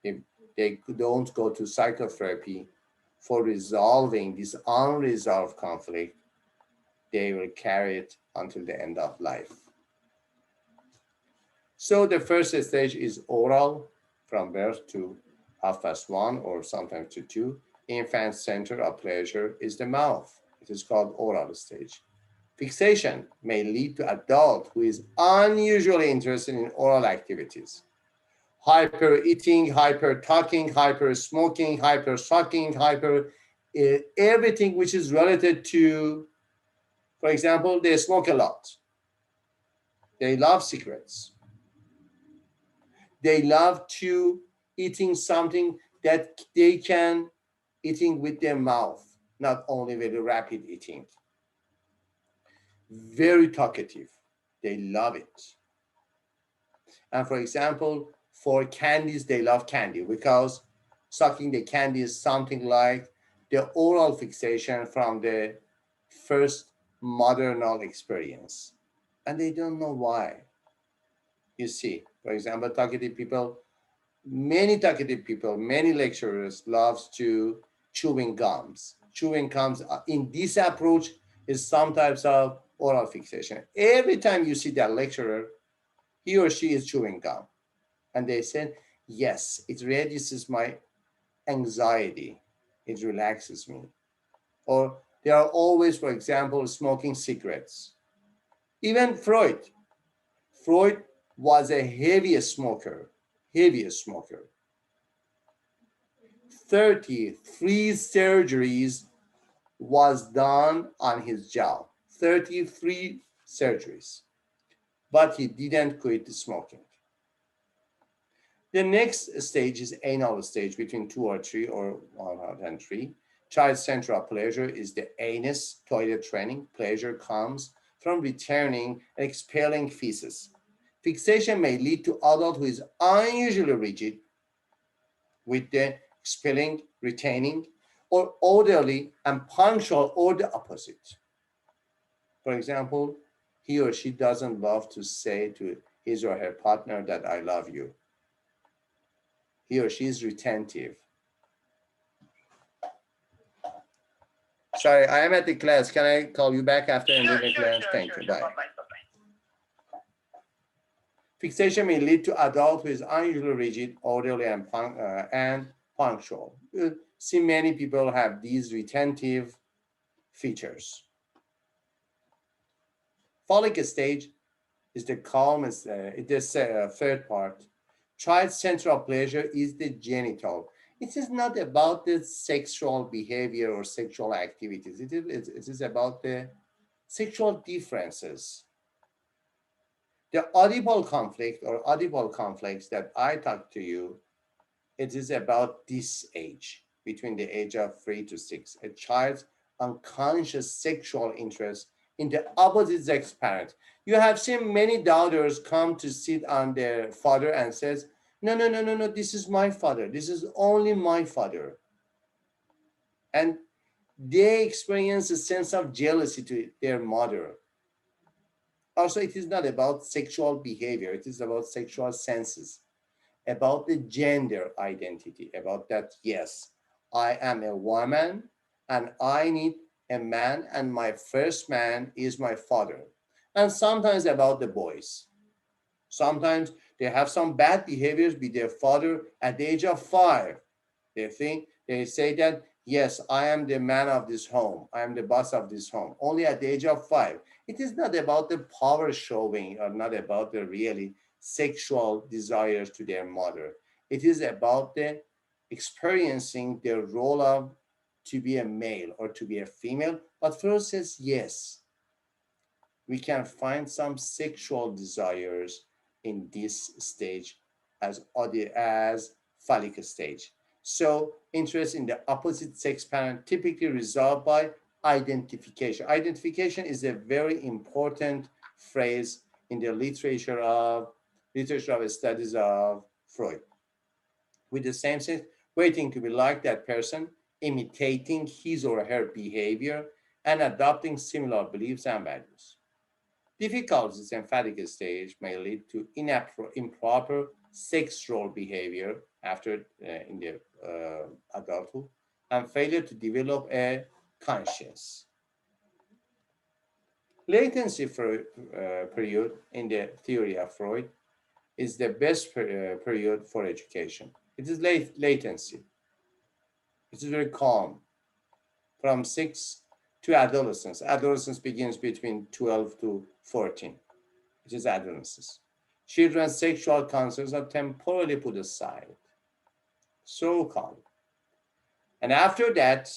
If they don't go to psychotherapy for resolving this unresolved conflict, they will carry it until the end of life. So the first stage is oral, from birth to 1:30 or sometimes to 2. Infant's center of pleasure is the mouth. It is called oral stage. Fixation may lead to adult who is unusually interested in oral activities. Hyper eating, hyper talking, hyper smoking, hyper sucking, hyper everything which is related to, for example, they smoke a lot. They love cigarettes. They love to eating something that they can eating with their mouth, not only very rapid eating. Very talkative. They love it. And for example, for candies, they love candy because sucking the candy is something like the oral fixation from the first maternal experience. And they don't know why. You see, for example, talkative people, many lecturers loves to chewing gums. Chewing gums in this approach is some types of oral fixation. Every time you see that lecturer, he or she is chewing gum. And they said, yes, it reduces my anxiety. It relaxes me. Or they are always, for example, smoking cigarettes. Even Freud was a heaviest smoker. 33 surgeries was done on his jaw. 33 surgeries. But he didn't quit the smoking. The next stage is anal stage between 2 or 3 or 1 and 3. Child central pleasure is the anus toilet training. Pleasure comes from returning and expelling feces. Fixation may lead to adult who is unusually rigid with the expelling, retaining, or orderly and punctual, or the opposite. For example, he or she doesn't love to say to his or her partner that I love you. He or she is retentive. Sorry, I am at the class. Can I call you back after ending the class? Thank you. Bye. Fixation may lead to adult who is unusually rigid, orderly, and punctual. You see, many people have these retentive features. Phallic stage is the calmest, this third part. Child central pleasure is the genital. It is not about the sexual behavior or sexual activities. It is about the sexual differences. The Oedipal conflict or Oedipal conflicts that I talked to you, it is about this age, between the age of 3 to 6. A child's unconscious sexual interest in the opposite sex parent. You have seen many daughters come to sit on their father and says, no, no, no, no, no, this is my father. This is only my father. And they experience a sense of jealousy to their mother. Also, it is not about sexual behavior. It is about sexual senses, about the gender identity, about that, yes, I am a woman and I need a man, and my first man is my father. And sometimes about the boys. Sometimes they have some bad behaviors with their father at the age of 5. They say that, yes, I am the man of this home. I am the boss of this home. Only at the age of 5. It is not about the power showing or not about the really sexual desires to their mother. It is about the experiencing the role of to be a male or to be a female. But first says yes, we can find some sexual desires in this stage as phallic stage. So interest in the opposite sex parent typically resolved by identification. Identification is a very important phrase in the literature of studies of Freud. With the same sex, waiting to be like that person, imitating his or her behavior, and adopting similar beliefs and values. Difficulties in phallic stage may lead to improper sexual behavior after in the adulthood and failure to develop a conscience. Latency period in the theory of Freud is the best period for education. It is latency. It is very calm from 6 to adolescence. Adolescence begins between 12 to 14. It is adolescence. Children's sexual concerns are temporarily put aside. So calm. And after that,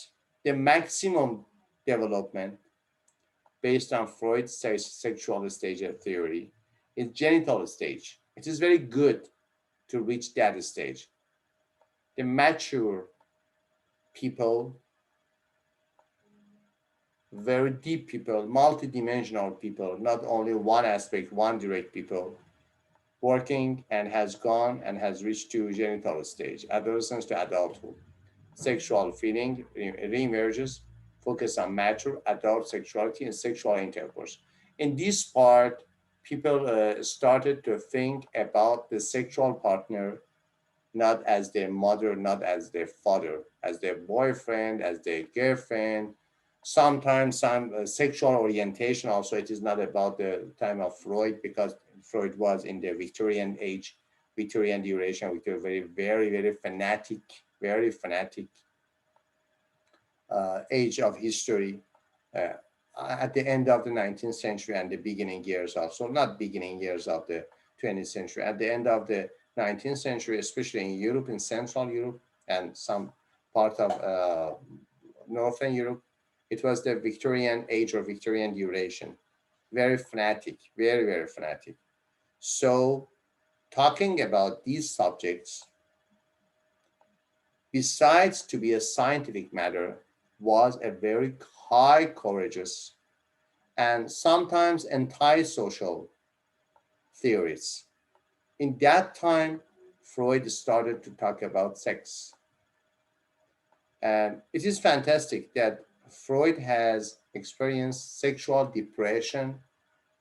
the maximum development based on Freud's sexual stage of theory is genital stage. It is very good to reach that stage. The mature people, very deep people, multidimensional people, not only one aspect, one direct people, working and has gone and has reached to genital stage, adolescence to adulthood. Sexual feeling reemerges, focus on mature adult sexuality and sexual intercourse. In this part, people started to think about the sexual partner not as their mother, not as their father, as their boyfriend, as their girlfriend. Sometimes some sexual orientation also, it is not about the time of Freud because Freud was in the Victorian age, Victorian duration, with a very fanatic age of history uh, at the end of the 19th century and the beginning years also, not beginning years of the 20th century, at the end of the 19th century, especially in Europe, in Central Europe, and some part of Northern Europe, it was the Victorian age or Victorian duration. Very fanatic, very fanatic. So, talking about these subjects, besides to be a scientific matter, was a very high courageous and sometimes anti-social theories. In that time, Freud started to talk about sex. And it is fantastic that Freud has experienced sexual depression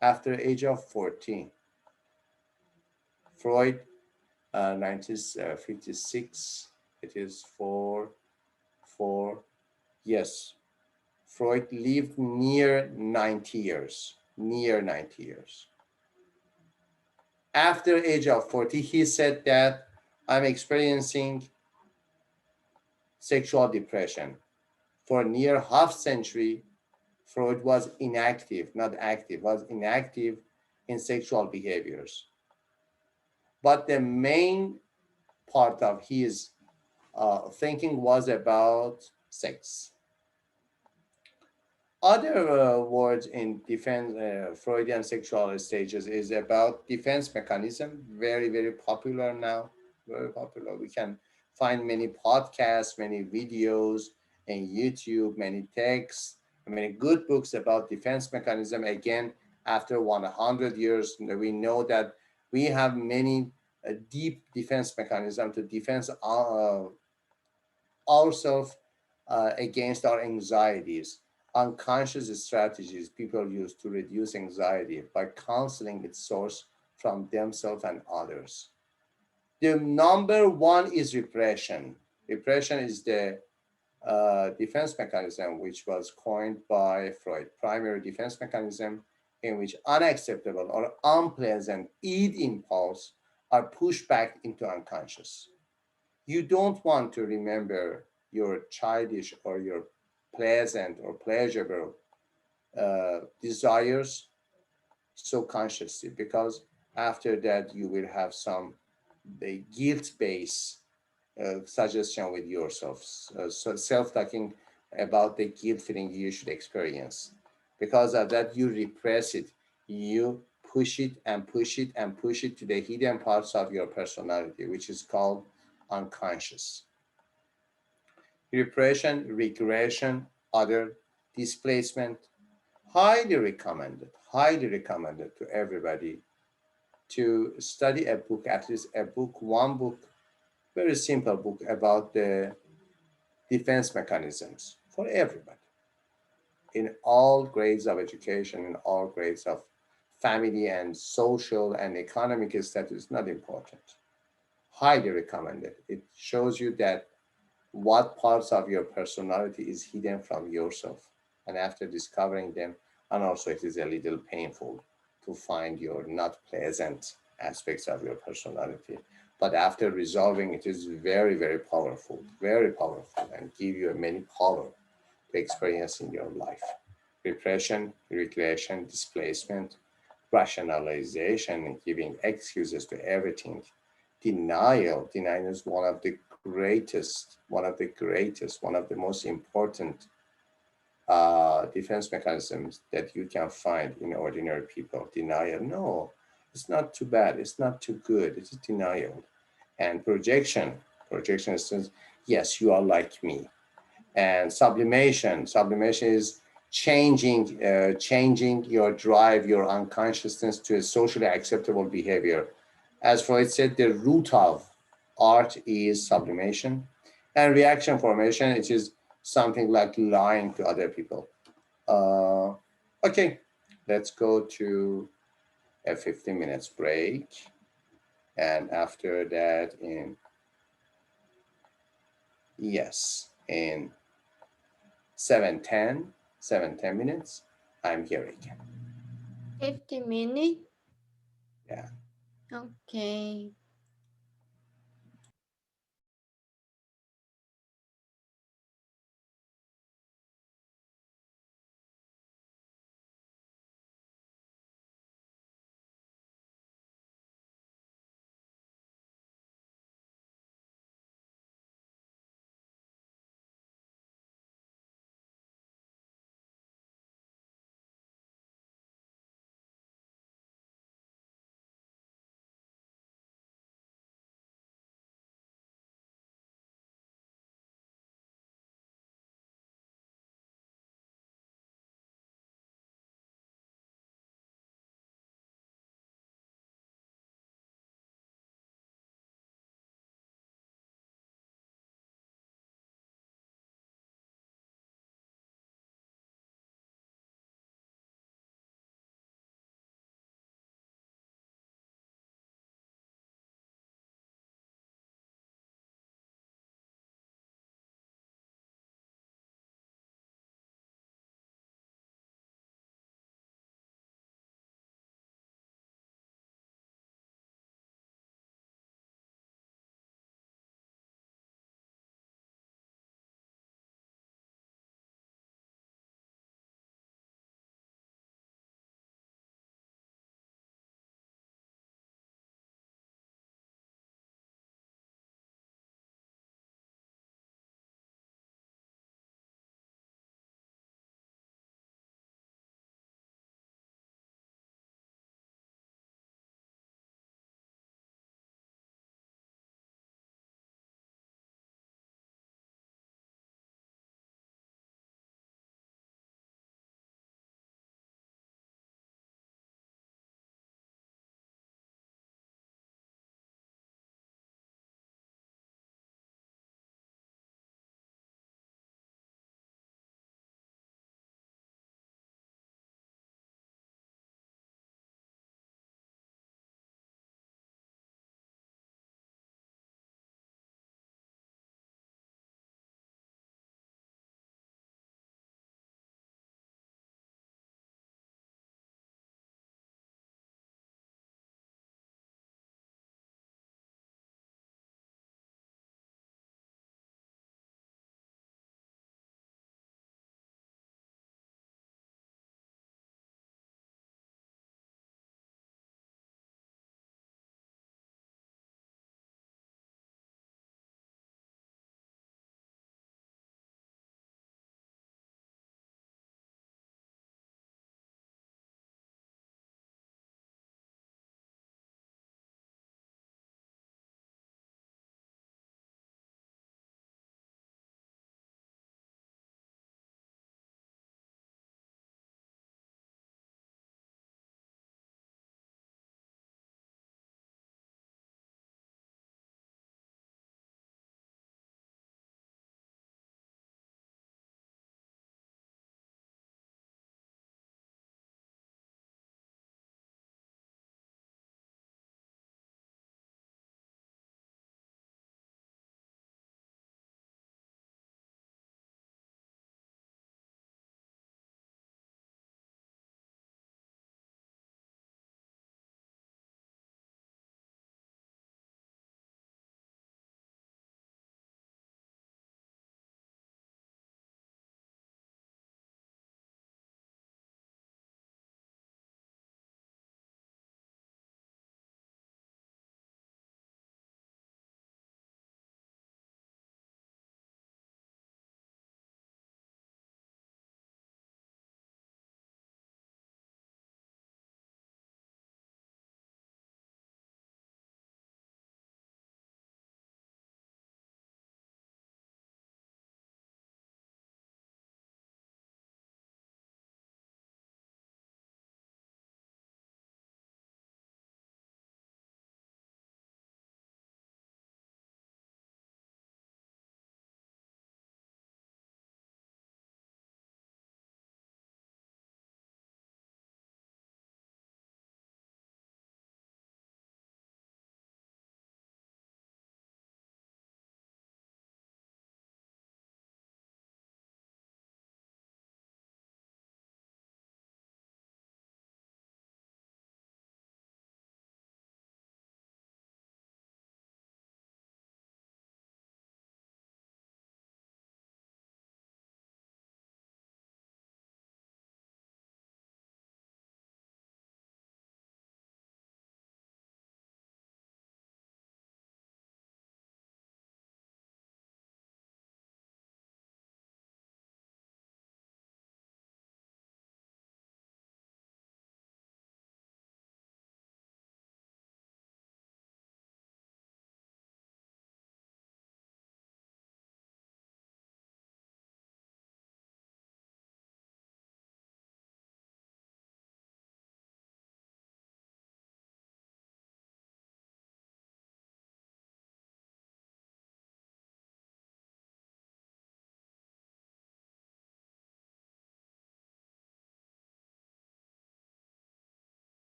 after age of 14. Freud, 1956, it is yes, Freud lived near 90 years. After age of 40, he said that I'm experiencing sexual depression. For near half century, Freud was inactive, not active, was inactive in sexual behaviors. But the main part of his thinking was about sex. Other words in defense, Freudian sexual stages is about defense mechanism, very, very popular now, very popular. We can find many podcasts, many videos in YouTube, many texts, many good books about defense mechanism. Again, after 100 years, we know that we have many deep defense mechanism to defend ourselves against our anxieties. Unconscious strategies people use to reduce anxiety by counseling its source from themselves and others. The number one is repression. Repression is the defense mechanism which was coined by Freud, primary defense mechanism in which unacceptable or unpleasant id impulse are pushed back into unconscious. You don't want to remember your childish or your pleasant or pleasurable desires so consciously, because after that you will have some guilt-based suggestion with yourself. So self-talking about the guilt feeling you should experience. Because of that, you repress it. You push it and push it and push it to the hidden parts of your personality, which is called unconscious. Repression, regression, other displacement, highly recommended to everybody to study a book, at least a book, one book, very simple book about the defense mechanisms for everybody in all grades of education, in all grades of family and social and economic status, not important. Highly recommended. It shows you that what parts of your personality is hidden from yourself. And after discovering them, and also it is a little painful to find your not pleasant aspects of your personality. But after resolving, it is very, very powerful, and give you many power to experience in your life. Repression, recreation, displacement, rationalization, and giving excuses to everything. Denial is one of the most important defense mechanisms that you can find in ordinary people. Denial, no, it's not too bad, it's not too good, it's denial. And projection says, yes, you are like me. And sublimation is changing your drive, your unconsciousness to a socially acceptable behavior. As Freud said, the root of art is sublimation. And reaction formation, it is something like lying to other people. uh, okay, let's go to a 15 minutes break, and after that, in 7:10 minutes, I'm here again. 50 minutes. Yeah. Okay.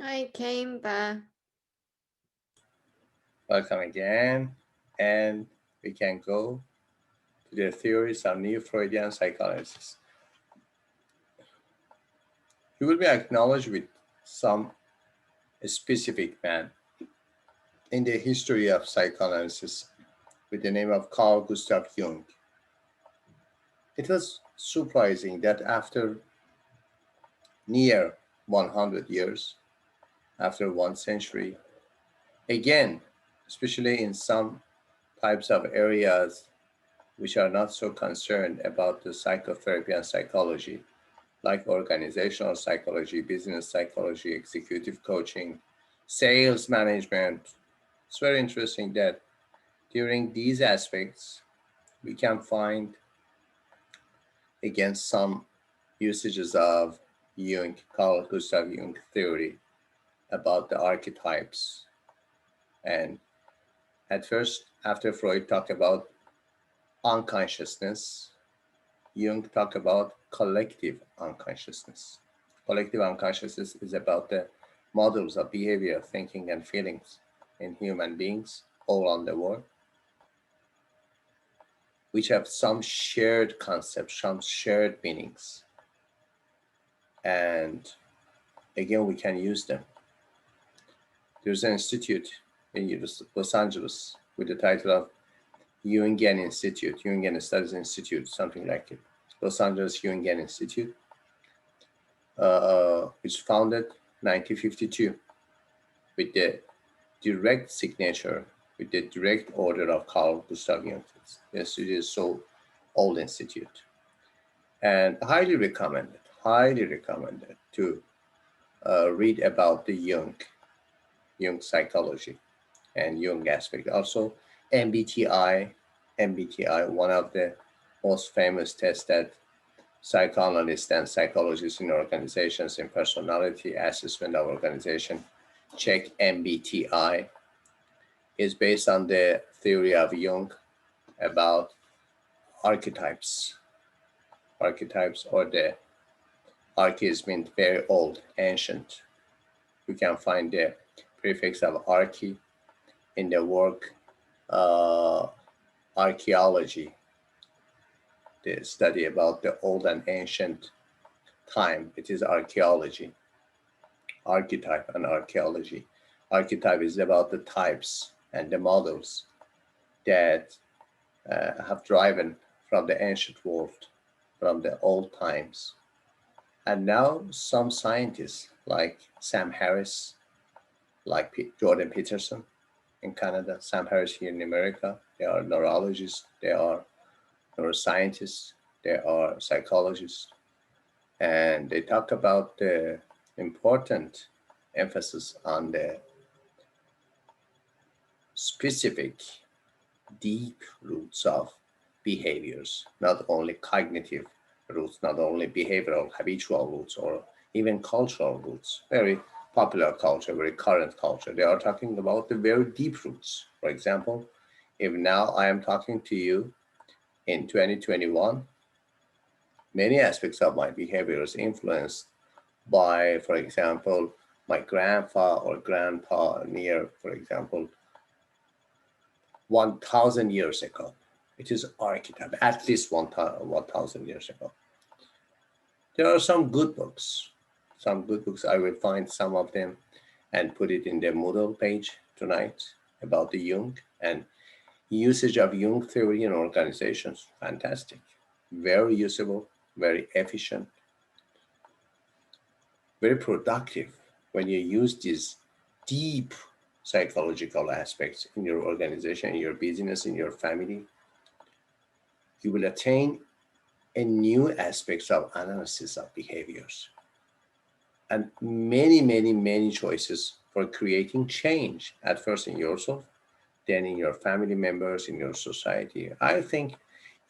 I came back. Welcome again. And we can go to the theories of new Freudian psychoanalysis. He will be acknowledged with some specific man in the history of psychoanalysis with the name of Carl Gustav Jung. It was surprising that after near 100 years, after 1 century, again, especially in some types of areas which are not so concerned about the psychotherapy and psychology, like organizational psychology, business psychology, executive coaching, sales management. It's very interesting that during these aspects, we can find again some usages of Jung, Carl Gustav Jung theory about the archetypes. And at first, after Freud talked about unconsciousness, Jung talked about collective unconsciousness. Collective unconsciousness is about the models of behavior, thinking, and feelings in human beings all around the world, which have some shared concepts, some shared meanings. And again, we can use them. There's an institute in Los Angeles with the title of Jungian Institute, Jungian Studies Institute, something like it. Los Angeles Jungian Institute, which founded 1952 with the direct signature, with the direct order of Carl Gustav Jung. The institute is so old institute, and highly recommended to read about the Jung psychology and Jung aspect. Also, MBTI, MBTI, one of the most famous tests that psychoanalysts and psychologists in organizations in personality assessment of organization check MBTI, is based on the theory of Jung about archetypes. Archetypes, or the archetypes mean very old, ancient. We can find the prefix of arche in the work uh, archaeology, the study about the old and ancient time. It is archaeology, archetype and archaeology. Archetype is about the types and the models that have driven from the ancient world, from the old times. And now some scientists like Sam Harris, like Jordan Peterson in Canada, Sam Harris here in America, they are neurologists, they are neuroscientists, they are psychologists, and they talk about the important emphasis on the specific deep roots of behaviors, not only cognitive roots, not only behavioral, habitual roots, or even cultural roots. Very popular culture, very current culture. They are talking about the very deep roots. For example, if now I am talking to you in 2021, many aspects of my behavior is influenced by, for example, my grandpa or grandpa near, for example, 1,000 years ago. It is archetype, at least 1,000 years ago. There are some good books. Some good books. I will find some of them and put it in the Moodle page tonight about the Jung and usage of Jung theory in organizations. Fantastic. Very usable, very efficient, very productive when you use these deep psychological aspects in your organization, in your business, in your family. You will attain a new aspects of analysis of behaviors and many choices for creating change, at first in yourself, then in your family members, in your society. I think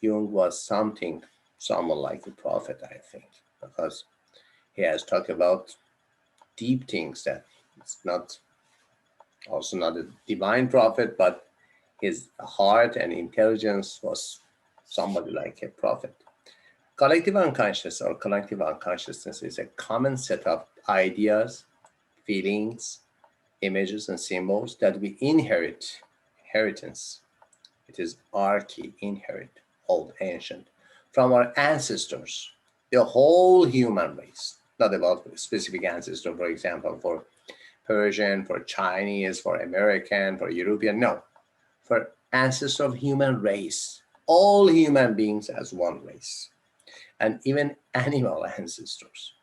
Jung was someone like a prophet, I think, because he has talked about deep things that it's not, also not a divine prophet, but his heart and intelligence was somebody like a prophet. Collective unconscious or collective unconsciousness is a common set of ideas, feelings, images, and symbols that we inherit. Inheritance. It is archi, inherit, old, ancient, from our ancestors, the whole human race. Not about specific ancestor, for example, for Persian, for Chinese, for American, for European. No, for ancestor of human race. All human beings as one race, and even animal ancestors.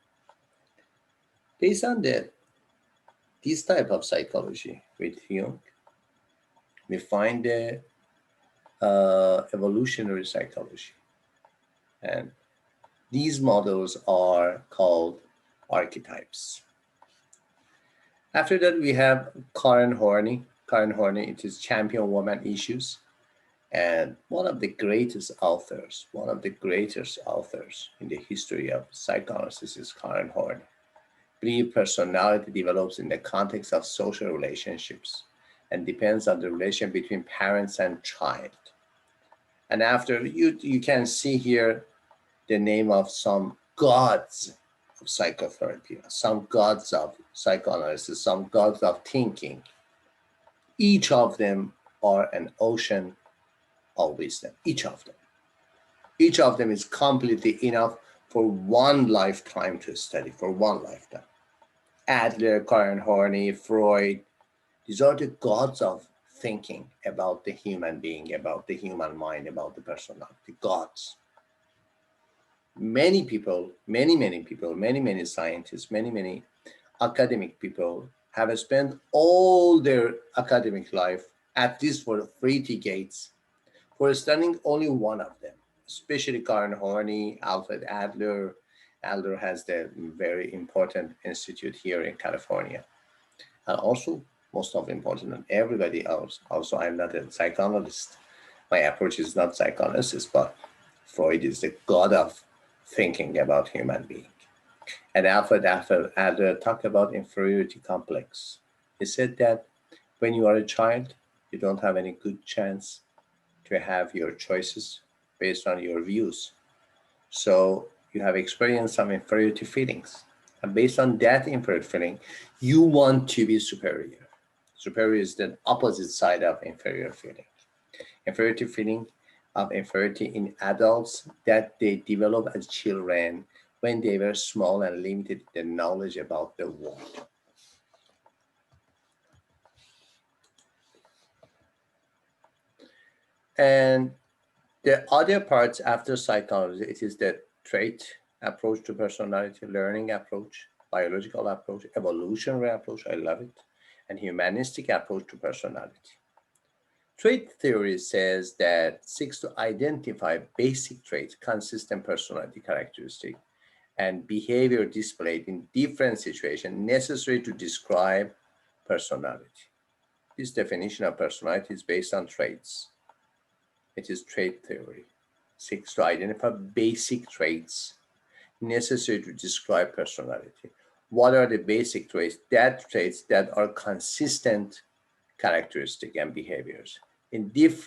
Based on this type of psychology with Jung, we find the evolutionary psychology, and these models are called archetypes. After that, we have Karen Horney. Karen Horney, it is champion woman issues, and one of the greatest authors in the history of psychoanalysis is Karen Horney. Believe personality develops in the context of social relationships and depends on the relation between parents and child. And after you can see here the name of some gods of psychotherapy, some gods of psychoanalysis, some gods of thinking. Each of them are an ocean of wisdom. Each of them. Each of them is completely enough for one lifetime to study, for one lifetime. Adler, Karen Horney, Freud, these are the gods of thinking about the human being, about the human mind, about the personality. Gods. Many people, many people, many scientists, many academic people have spent all their academic life, at least for 3 decades, for studying only one of them, especially Karen Horney, Alfred Adler. Adler has the very important institute here in California. And also, most of important than everybody else, also I'm not a psychoanalyst. My approach is not psychoanalysis, but Freud is the god of thinking about human being. And Alfred Adler talked about inferiority complex. He said that when you are a child, you don't have any good chance to have your choices based on your views. So you have experienced some inferiority feelings. And based on that inferiority feeling, you want to be superior. Superior is the opposite side of inferior feeling. Inferiority feeling of inferiority in adults that they develop as children when they were small and limited the knowledge about the world. And the other parts after psychology, it is the trait approach to personality, learning approach, biological approach, evolutionary approach, I love it, and humanistic approach to personality. Trait theory says that seeks to identify basic traits, consistent personality characteristic, and behavior displayed in different situations necessary to describe personality. This definition of personality is based on traits. It is trait theory. Seeks to identify basic traits necessary to describe personality. What are the basic traits? Traits that are consistent characteristic and behaviors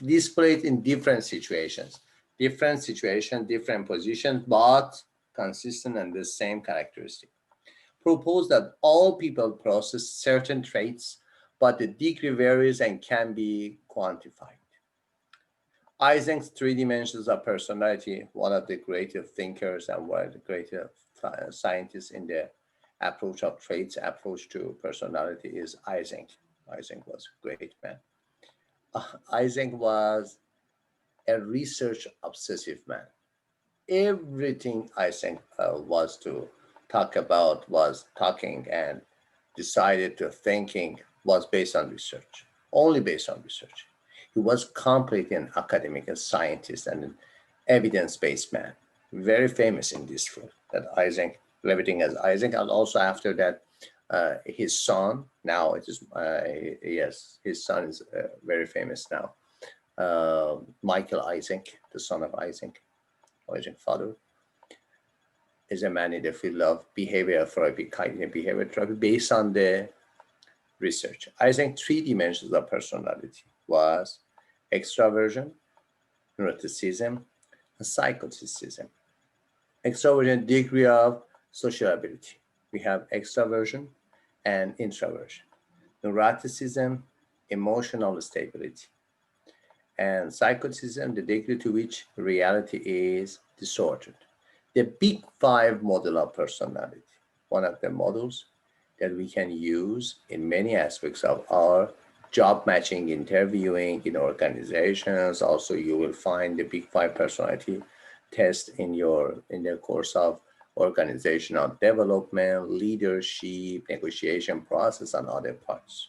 displayed in different situations, different positions, but consistent and the same characteristic. Propose that all people possess certain traits, but the degree varies and can be quantified. Eisen's 3 dimensions of personality, one of the greatest thinkers and one of the greatest scientists in the approach of traits, approach to personality is Eisen. Eisen was a great man. Eisen was a research obsessive man. Everything Eisen was to talk about was talking and decided to thinking was based on research, only based on research. He was completely an academic, a scientist, and an evidence-based man. Very famous in this field, that Isaac, everything as Isaac, and also after that, his son, now it is, yes, his son is very famous now. Michael Isaac, the son of Isaac, Isaac's father, is a man in the field of behavioral therapy, cognitive behavioral therapy, based on the research. I think 3 dimensions of personality was extraversion, neuroticism, and psychoticism. Extraversion, degree of social ability. We have extraversion and introversion. Neuroticism, emotional stability, and psychoticism, the degree to which reality is distorted. The big five model of personality, one of the models that we can use in many aspects of our job matching, interviewing in organizations. Also, you will find the big five personality test in the course of organizational development, leadership, negotiation process, and other parts.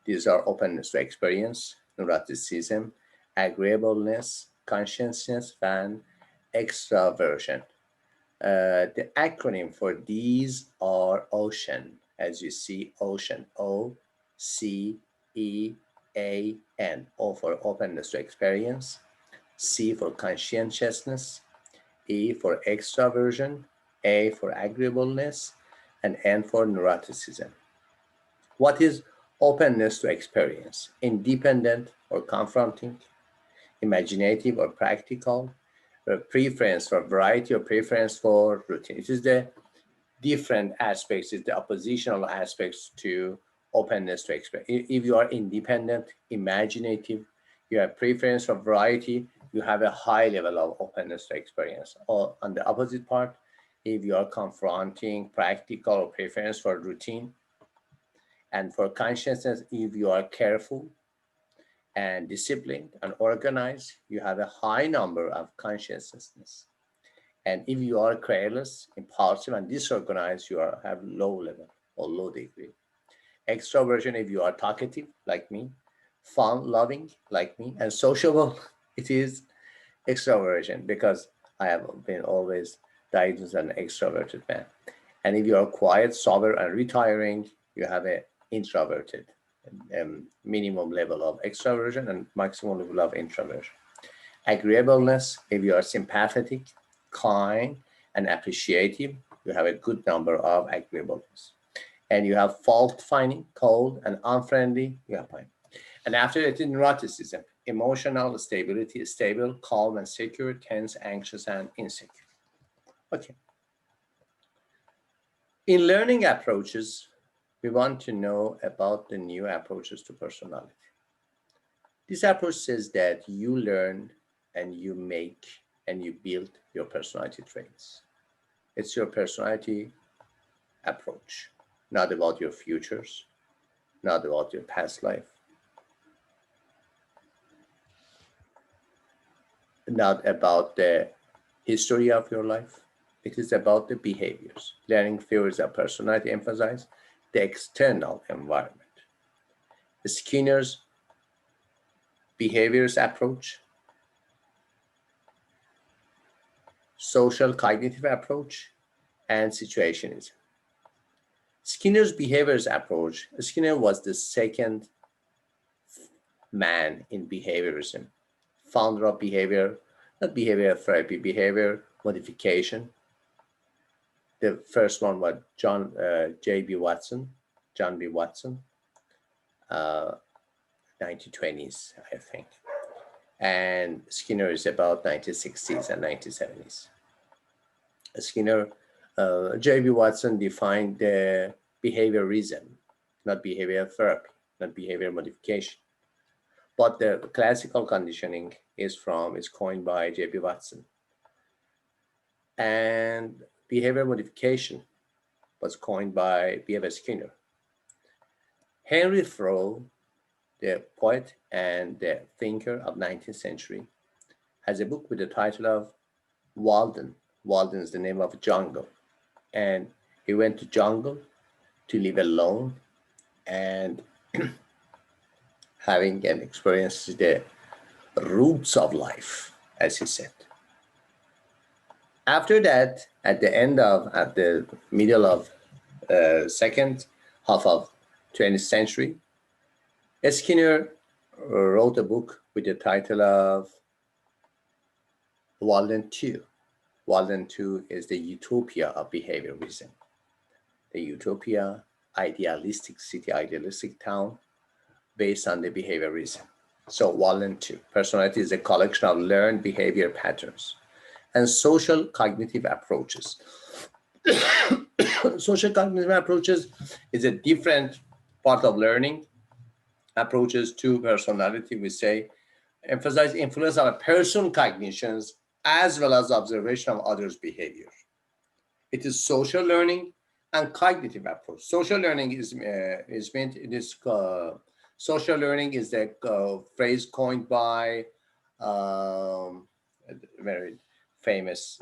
These are openness to experience, neuroticism, agreeableness, conscientiousness, and extraversion. The acronym for these are OCEAN, as you see, OCEAN, OCEAN. O for openness to experience, C for conscientiousness, E for extraversion, A for agreeableness, and N for neuroticism. What is openness to experience? Independent or confronting, imaginative or practical, a preference for variety or preference for routine. It is the different aspects, it's the oppositional aspects to openness to experience. If you are independent, imaginative, you have preference for variety, you have a high level of openness to experience. Or on the opposite part, if you are confronting, practical, or preference for routine, and for consciousness, if you are careful and disciplined and organized, you have a high number of consciousness. And if you are careless, impulsive, and disorganized, have low level or low degree. Extroversion, if you are talkative like me, fun loving like me, and sociable, it is extroversion because I have been always diagnosed as an extroverted man. And if you are quiet, sober, and retiring, you have a introverted minimum level of extroversion and maximum level of introversion. Agreeableness, if you are sympathetic, kind, and appreciative, you have a good number of agreeableness. And you have fault finding, cold, and unfriendly, you have fine. And after it is neuroticism, emotional stability, stable, calm, and secure, tense, anxious, and insecure. Okay. In learning approaches, we want to know about the new approaches to personality. This approach says that you learn and you make and you build your personality traits. It's your personality approach, not about your futures, not about your past life, not about the history of your life. It is about the behaviors. Learning theories of personality emphasize the external environment. Skinner's behaviors approach, social cognitive approach, and situationism. Skinner's behaviors approach, Skinner was the second man in behaviorism, founder of behavior, not behavior therapy, behavior modification. The first one was John B. Watson, 1920s, I think. And Skinner is about 1960s and 1970s. Skinner, J.B. Watson defined the behaviorism, not behavior therapy, not behavior modification. But the classical conditioning is coined by J.B. Watson. And behavior modification was coined by B.F. Skinner. Henry Thoreau, the poet and the thinker of 19th century, has a book with the title of Walden. Walden is the name of a jungle. And he went to jungle to live alone and having an experience the roots of life, as he said. After that, at the middle of second half of 20th century, Skinner wrote a book with the title of Walden 2. Walden 2 is the utopia of behaviorism. The utopia, idealistic city, idealistic town, based on the behaviorism. So Walden 2, personality is a collection of learned behavior patterns and social cognitive approaches Social cognitive approaches is a different part of learning. Approaches to personality, we say, emphasize influence on a person's cognitions as well as observation of others' behavior. It is social learning and cognitive approach. Social learning is meant. It is social learning is the phrase coined by a very famous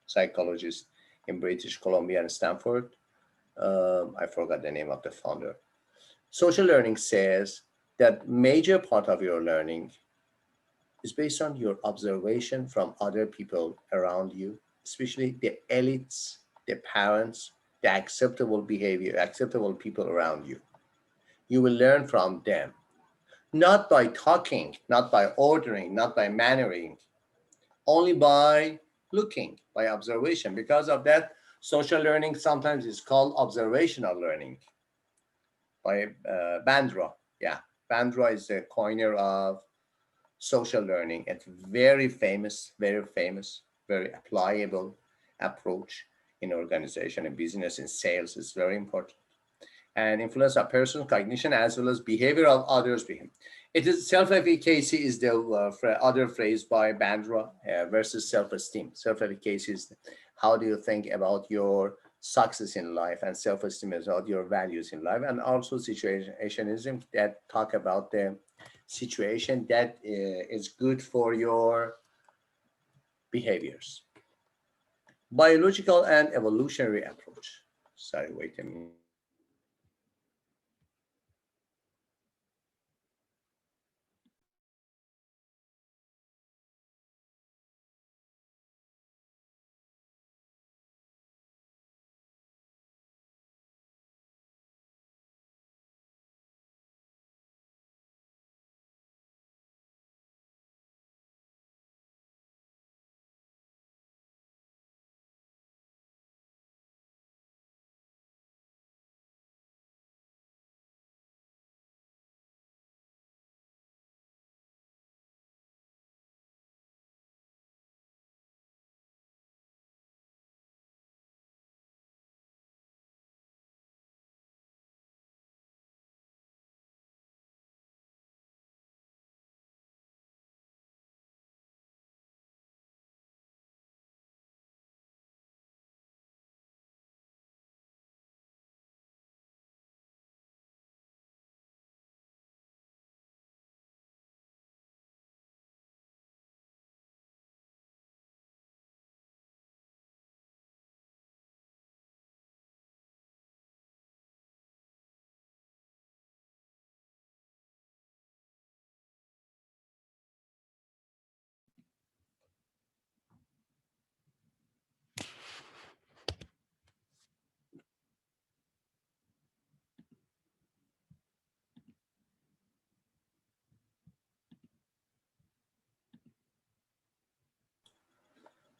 psychologist in British Columbia and Stanford. I forgot the name of the founder. Social learning says that major part of your learning is based on your observation from other people around you, especially the elites, the parents, the acceptable behavior, acceptable people around you. You will learn from them, not by talking, not by ordering, not by mannering, only by looking, by observation. Because of that, social learning sometimes is called observational learning by Bandra. Yeah, Bandra is the coiner of social learning. It's very famous, very applicable approach in organization and business and sales is very important. And influence of personal cognition as well as behavior of others. It is self-efficacy is the other phrase by Bandra versus self-esteem. Self-efficacy is how do you think about your success in life, and self-esteem is about your values in life, and also situationism that talk about the situation that is good for your behaviors. Biological and evolutionary approach. Sorry, wait a minute.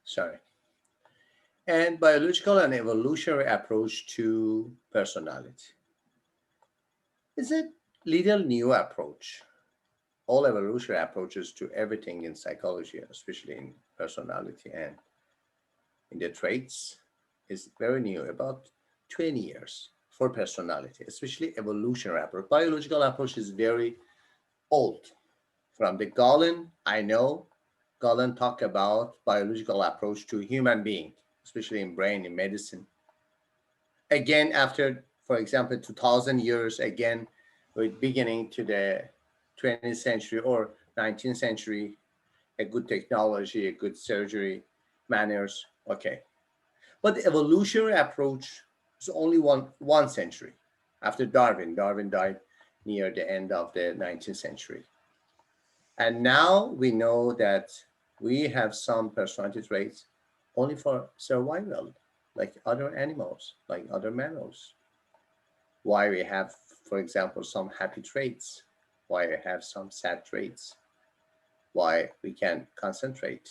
Sorry. And biological and evolutionary approach to personality. It's a little new approach. All evolutionary approaches to everything in psychology, especially in personality and in the traits, is very new, about 20 years for personality, especially evolutionary approach. Biological approach is very old. From the Galen, I know Galen talk about biological approach to human being, especially in brain, in medicine. Again, after, for example, 2000 years, again, with beginning to the 20th century or 19th century, a good technology, a good surgery, manners, okay. But the evolutionary approach is only one century after Darwin. Darwin died near the end of the 19th century. And now we know that we have some personality traits only for survival, like other animals, like other mammals. Why we have, for example, some happy traits, why we have some sad traits, why we can concentrate,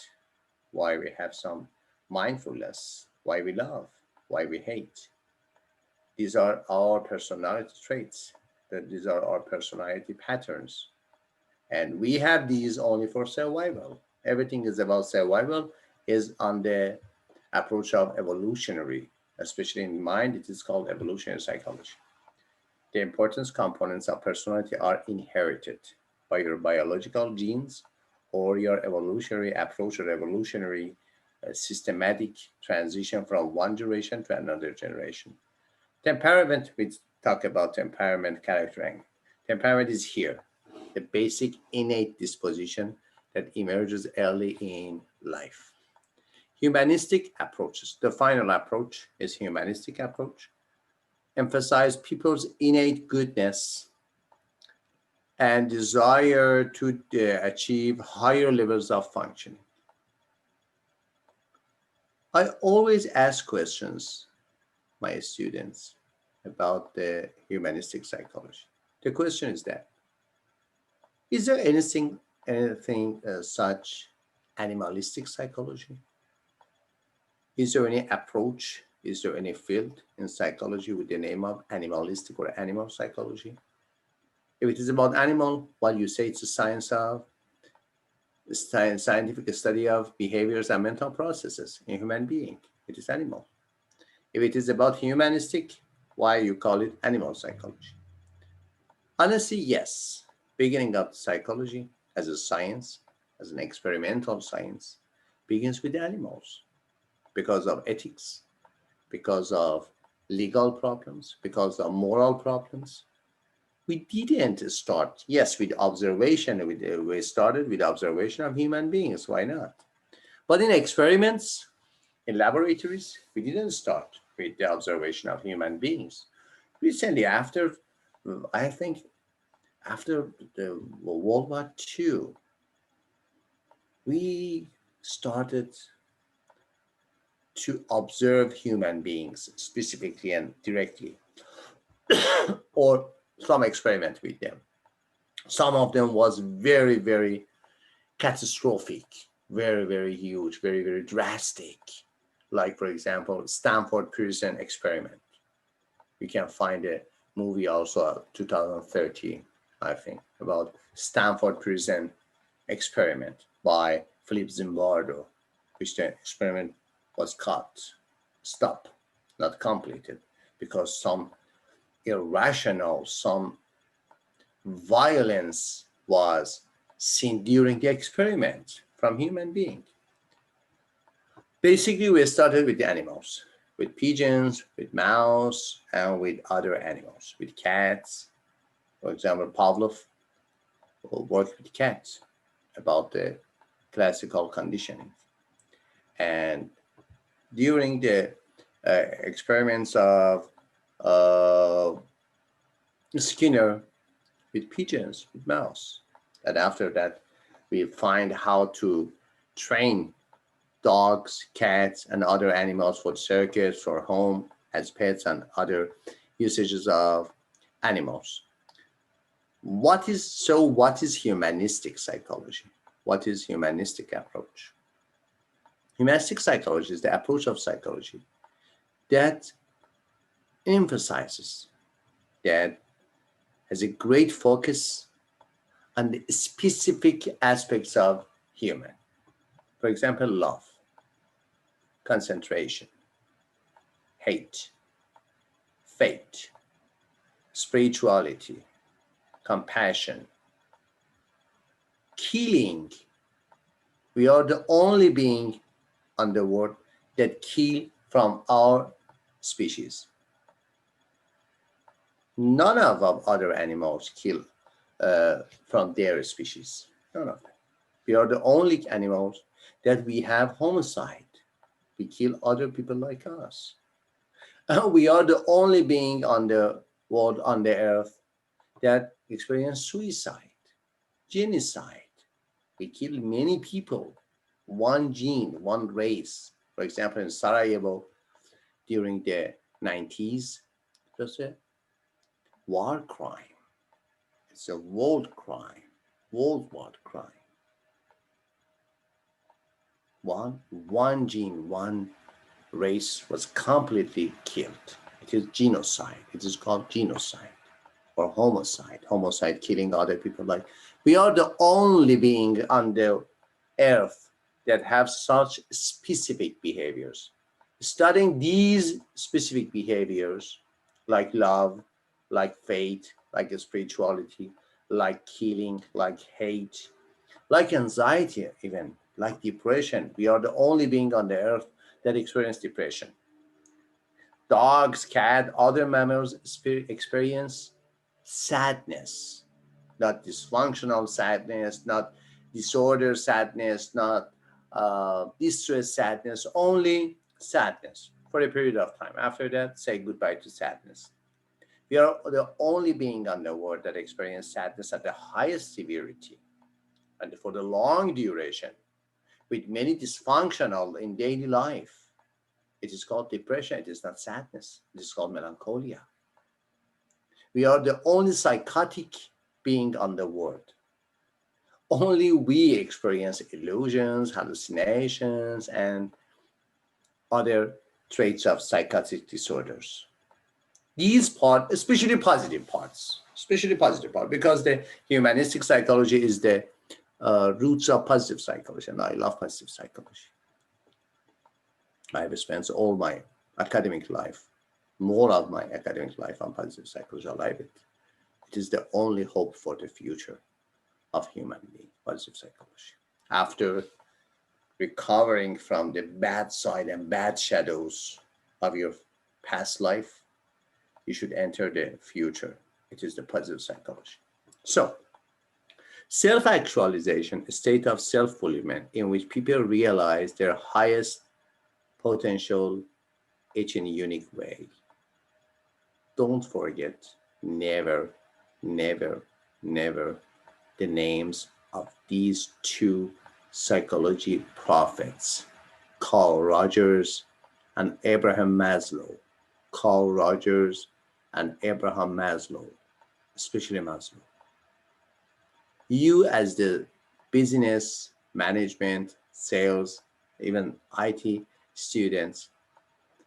why we have some mindfulness, why we love, why we hate. These are our personality traits. These are our personality patterns. And we have these only for survival. Everything is about survival, is on the approach of evolutionary. especially in mind. It is called evolutionary psychology. The important components of personality are inherited by your biological genes or your evolutionary approach or evolutionary systematic transition from one generation to another generation. Temperament, we talk about temperament charactering. Temperament is here, the basic innate disposition that emerges early in life. Humanistic approaches. The final approach is humanistic approach. Emphasize people's innate goodness and desire to achieve higher levels of functioning. I always ask questions, my students, about the humanistic psychology. The question is that, is there anything such animalistic psychology? Is there any approach? Is there any field in psychology with the name of animalistic or animal psychology? If it is about animal, well, you say it's a scientific study of behaviors and mental processes in human being. It is animal. If it is about humanistic, why you call it animal psychology? Honestly, yes. Beginning of psychology as a science, as an experimental science, begins with animals because of ethics, because of legal problems, because of moral problems. We didn't start, yes, with observation. We started with observation of human beings. Why not? But in experiments, in laboratories, we didn't start with the observation of human beings. Recently, I think, after the World War II, we started to observe human beings specifically and directly, or some experiment with them. Some of them was very, very catastrophic, very, very huge, very, very drastic. Like, for example, Stanford Prison experiment. You can find a movie also, 2013, I think, about Stanford Prison experiment by Philip Zimbardo, which the experiment was cut, stopped, not completed, because some irrational, some violence was seen during the experiment from human being. Basically, we started with the animals, with pigeons, with mouse, and with other animals, with cats. For example, Pavlov worked with cats about the classical conditioning. And during the experiments of uh, Skinner with pigeons, with mouse, and after that, we find how to train dogs, cats, and other animals for circus, for home, as pets, and other usages of animals. What is humanistic psychology? What is humanistic approach? Humanistic psychology is the approach of psychology that emphasizes, that has a great focus on the specific aspects of human. For example, love, concentration, hate, faith, spirituality, compassion, killing. We are the only being on the world that kill from our species. None of our other animals kill from their species. None of them. We are the only animals that we have homicide. We kill other people like us. We are the only being on the world, on the earth, that experience suicide, genocide. We kill many people, one gene, one race. For example, in Sarajevo during the 90s, it was a war crime. It's a world crime, worldwide crime. One gene, one race was completely killed. It is genocide. It is called genocide or homicide. Homicide, killing other people. Like, we are the only being on the earth that have such specific behaviors. Studying these specific behaviors, like love, like faith, like spirituality, like killing, like hate, like anxiety, even like depression. We are the only being on the earth that experience depression. Dogs, cat, other mammals experience sadness, not dysfunctional sadness, not disorder sadness, not distress sadness, only sadness for a period of time. After that, say goodbye to sadness. We are the only being on the world that experience sadness at the highest severity and for the long duration with many dysfunctional in daily life. It is called depression. It is not sadness. It is called melancholia. We are the only psychotic being on the world. Only we experience illusions, hallucinations, and other traits of psychotic disorders. These parts, especially positive part, because the humanistic psychology is the roots of positive psychology, and I love positive psychology. I have spent all my academic life, more of my academic life on positive psychology. I love it. It is the only hope for the future of human being, positive psychology. After recovering from the bad side and bad shadows of your past life, you should enter the future. It is the positive psychology. So, self actualization, a state of self fulfillment in which people realize their highest potential each in a unique way. Don't forget, never, never, never the names of these two psychology prophets, Carl Rogers and Abraham Maslow. Carl Rogers and Abraham Maslow, especially Maslow. You, as the business, management, sales, even IT students,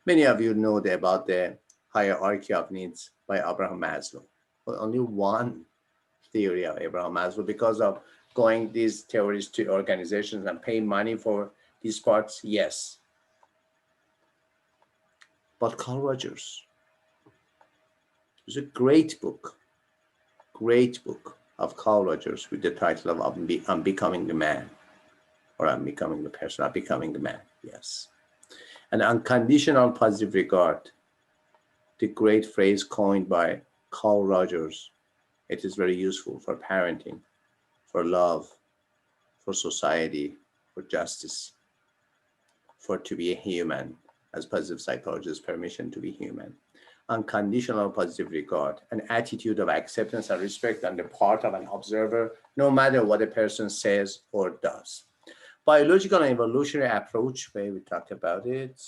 many of you know about the hierarchy of needs by Abraham Maslow. But only one theory of Abraham Maslow because of going these theories to organizations and paying money for these parts, yes. But Carl Rogers is a great book of Carl Rogers with the title of I'm Becoming the Man, or I'm Becoming the Person, I'm Becoming the Man, yes. An unconditional positive regard, the great phrase coined by Carl Rogers. It is very useful for parenting, for love, for society, for justice, for to be a human, as positive psychologists, permission to be human. Unconditional positive regard, an attitude of acceptance and respect on the part of an observer, no matter what a person says or does. Biological and evolutionary approach, where we talked about it,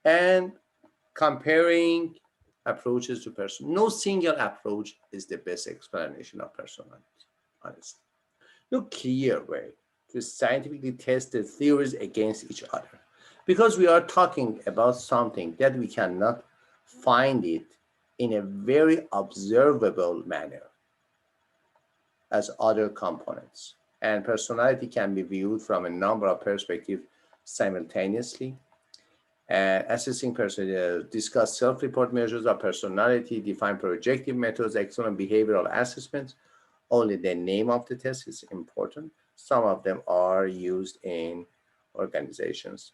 and comparing approaches to person. No single approach is the best explanation of personality, honestly. No clear way to scientifically test the theories against each other. Because we are talking about something that we cannot find it in a very observable manner as other components. And personality can be viewed from a number of perspectives simultaneously. And assessing personality, discuss self-report measures of personality, define projective methods, excellent behavioral assessments. Only the name of the test is important. Some of them are used in organizations.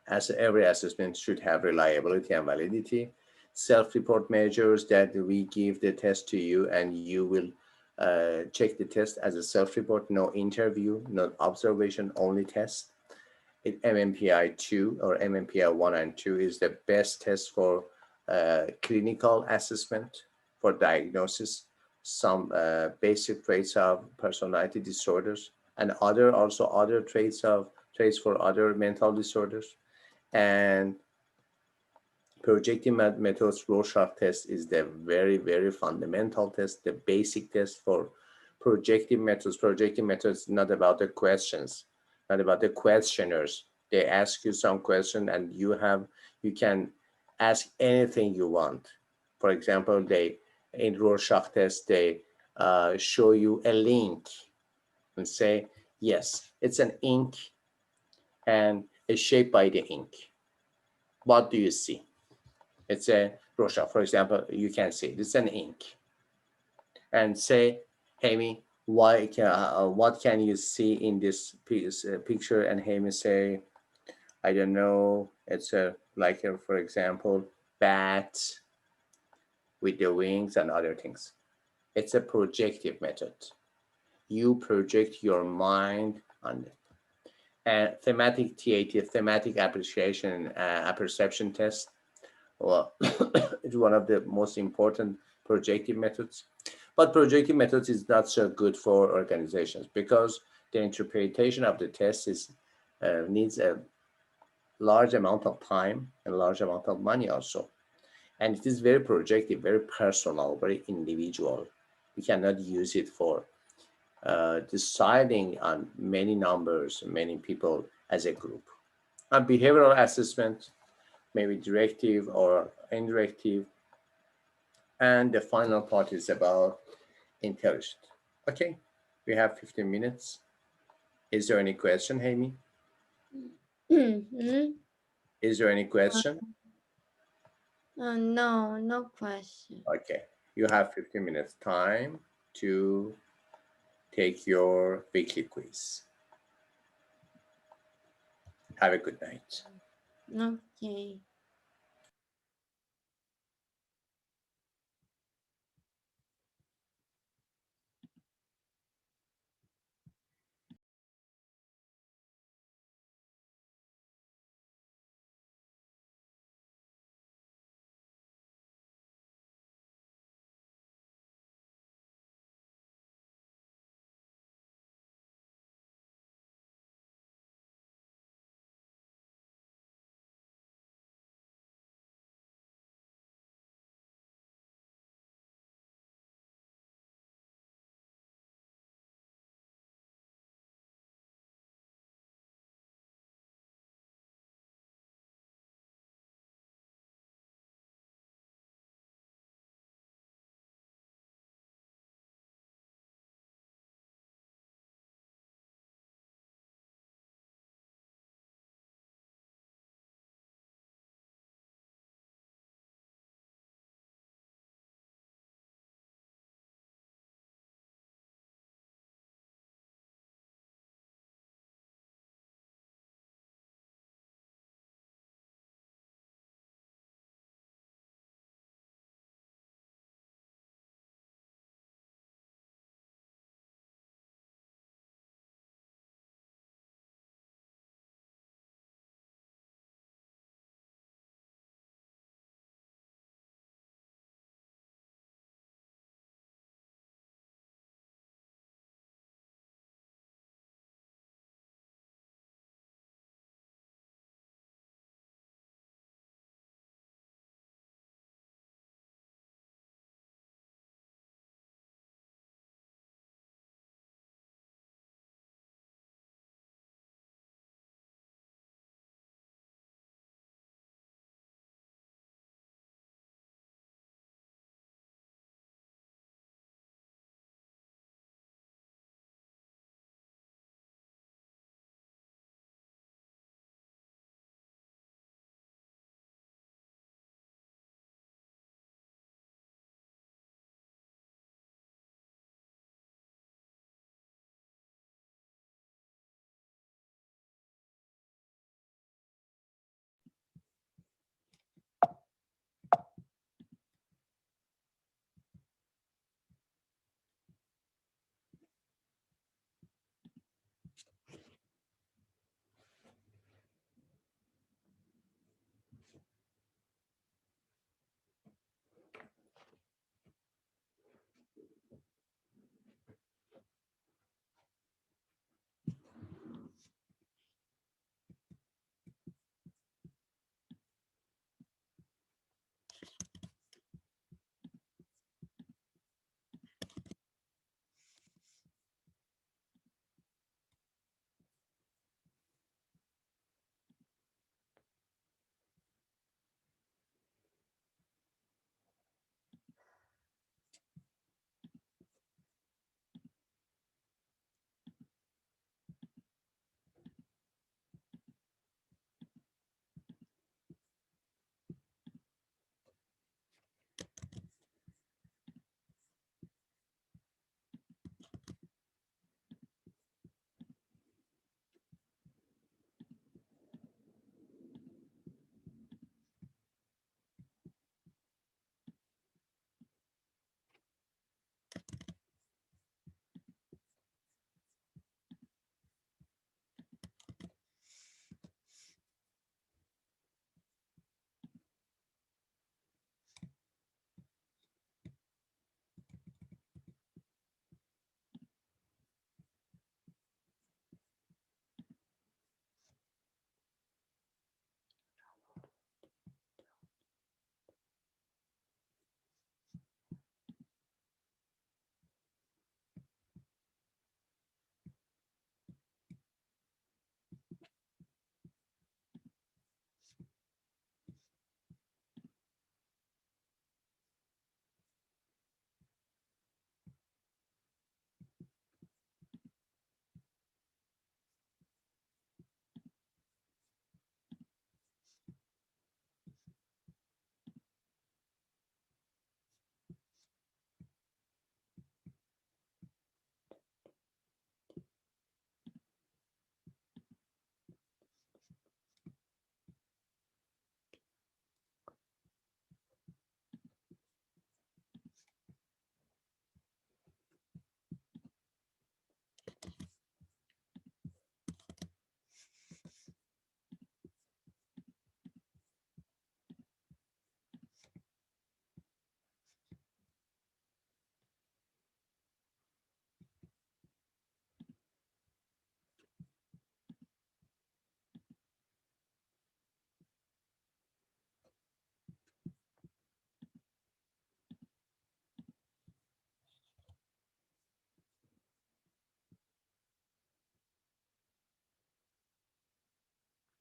As every assessment should have reliability and validity. Self-report measures that we give the test to you and you will check the test as a self-report, no interview, no observation, only test. MMPI 2 or MMPI 1 and 2 is the best test for clinical assessment for diagnosis, some basic traits of personality disorders, and other traits for other mental disorders. And projective methods Rorschach test is the very fundamental test, the basic test for projective methods. Projective methods not about the questions, not about the questioners. They ask you some question and you can ask anything you want. For example, they in Rorschach test they show you a link and say Yes, it's an ink and it's shaped by the ink. What do you see? It's a brochure. For example, you can see it's an ink. And say, Amy, what can you see in this picture? And Amy say, I don't know. It's a like a, for example, bat with the wings and other things. It's a projective method. You project your mind on it. And thematic TAT, thematic appreciation, perception test, well, it's one of the most important projective methods. But projective methods is not so good for organizations because the interpretation of the test is needs a large amount of time and large amount of money also. And it is very projective, very personal, very individual. We cannot use it for deciding on many numbers, many people as a group. A behavioral assessment, maybe directive or indirective. And the final part is about intelligence. Okay, we have 15 minutes. Is there any question, Amy? Mm-hmm. Is there any question? No, no question. Okay, you have 15 minutes time to take your weekly quiz. Have a good night. Okay.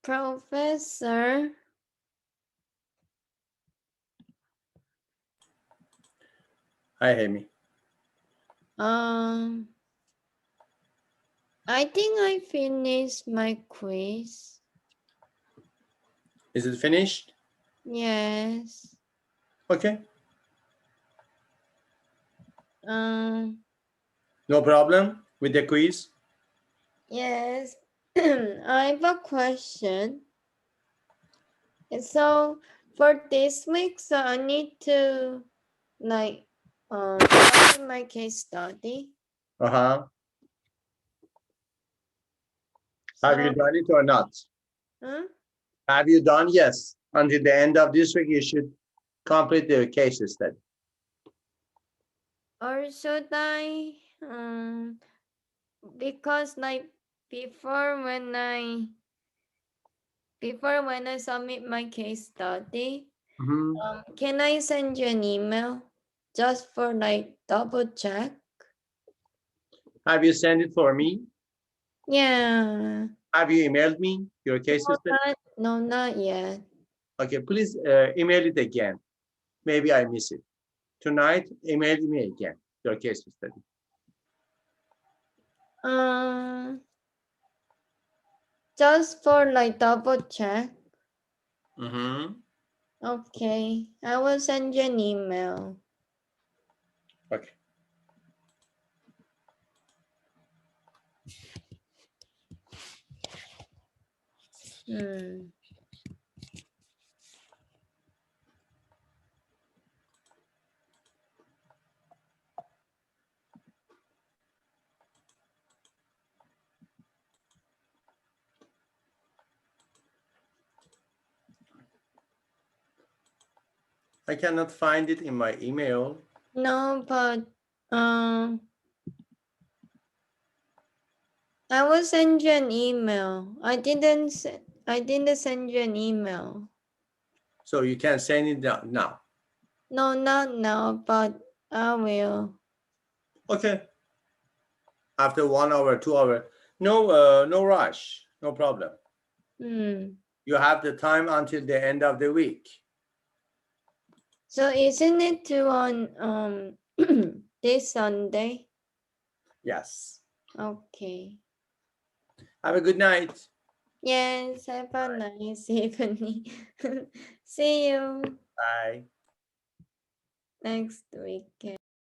Professor, Hi, Amy. um, I think I finished my quiz. Is it finished? Yes. Okay. Um, No problem with the quiz. yes. I have a question. So for this week, so I need to like copy my case study. Uh-huh. Have you So, done it or not? huh? Have you done? Yes. Until the end of this week, you should complete the case study. Or should I because like before when I submit my case study, Mhm. can I send you an email just for like double check? Have you sent it for me? Yeah. Have you emailed me your case study? Not yet. Okay, please email it again. Maybe I miss it. Tonight, email me again your case study. Um, just for like double check. Mm-hmm. Okay, I will send you an email. Okay. Hmm. I cannot find it in my email. No, but um, I will send you an email. I didn't send you an email. So you can send it now. No, not now, but I will. Okay. After 1 hour, 2 hour. No, no rush. No problem. Hmm. You have the time until the end of the week. So isn't it due on this Sunday? Yes. Okay. Have a good night. Yes, have a nice evening. See you Bye. next weekend.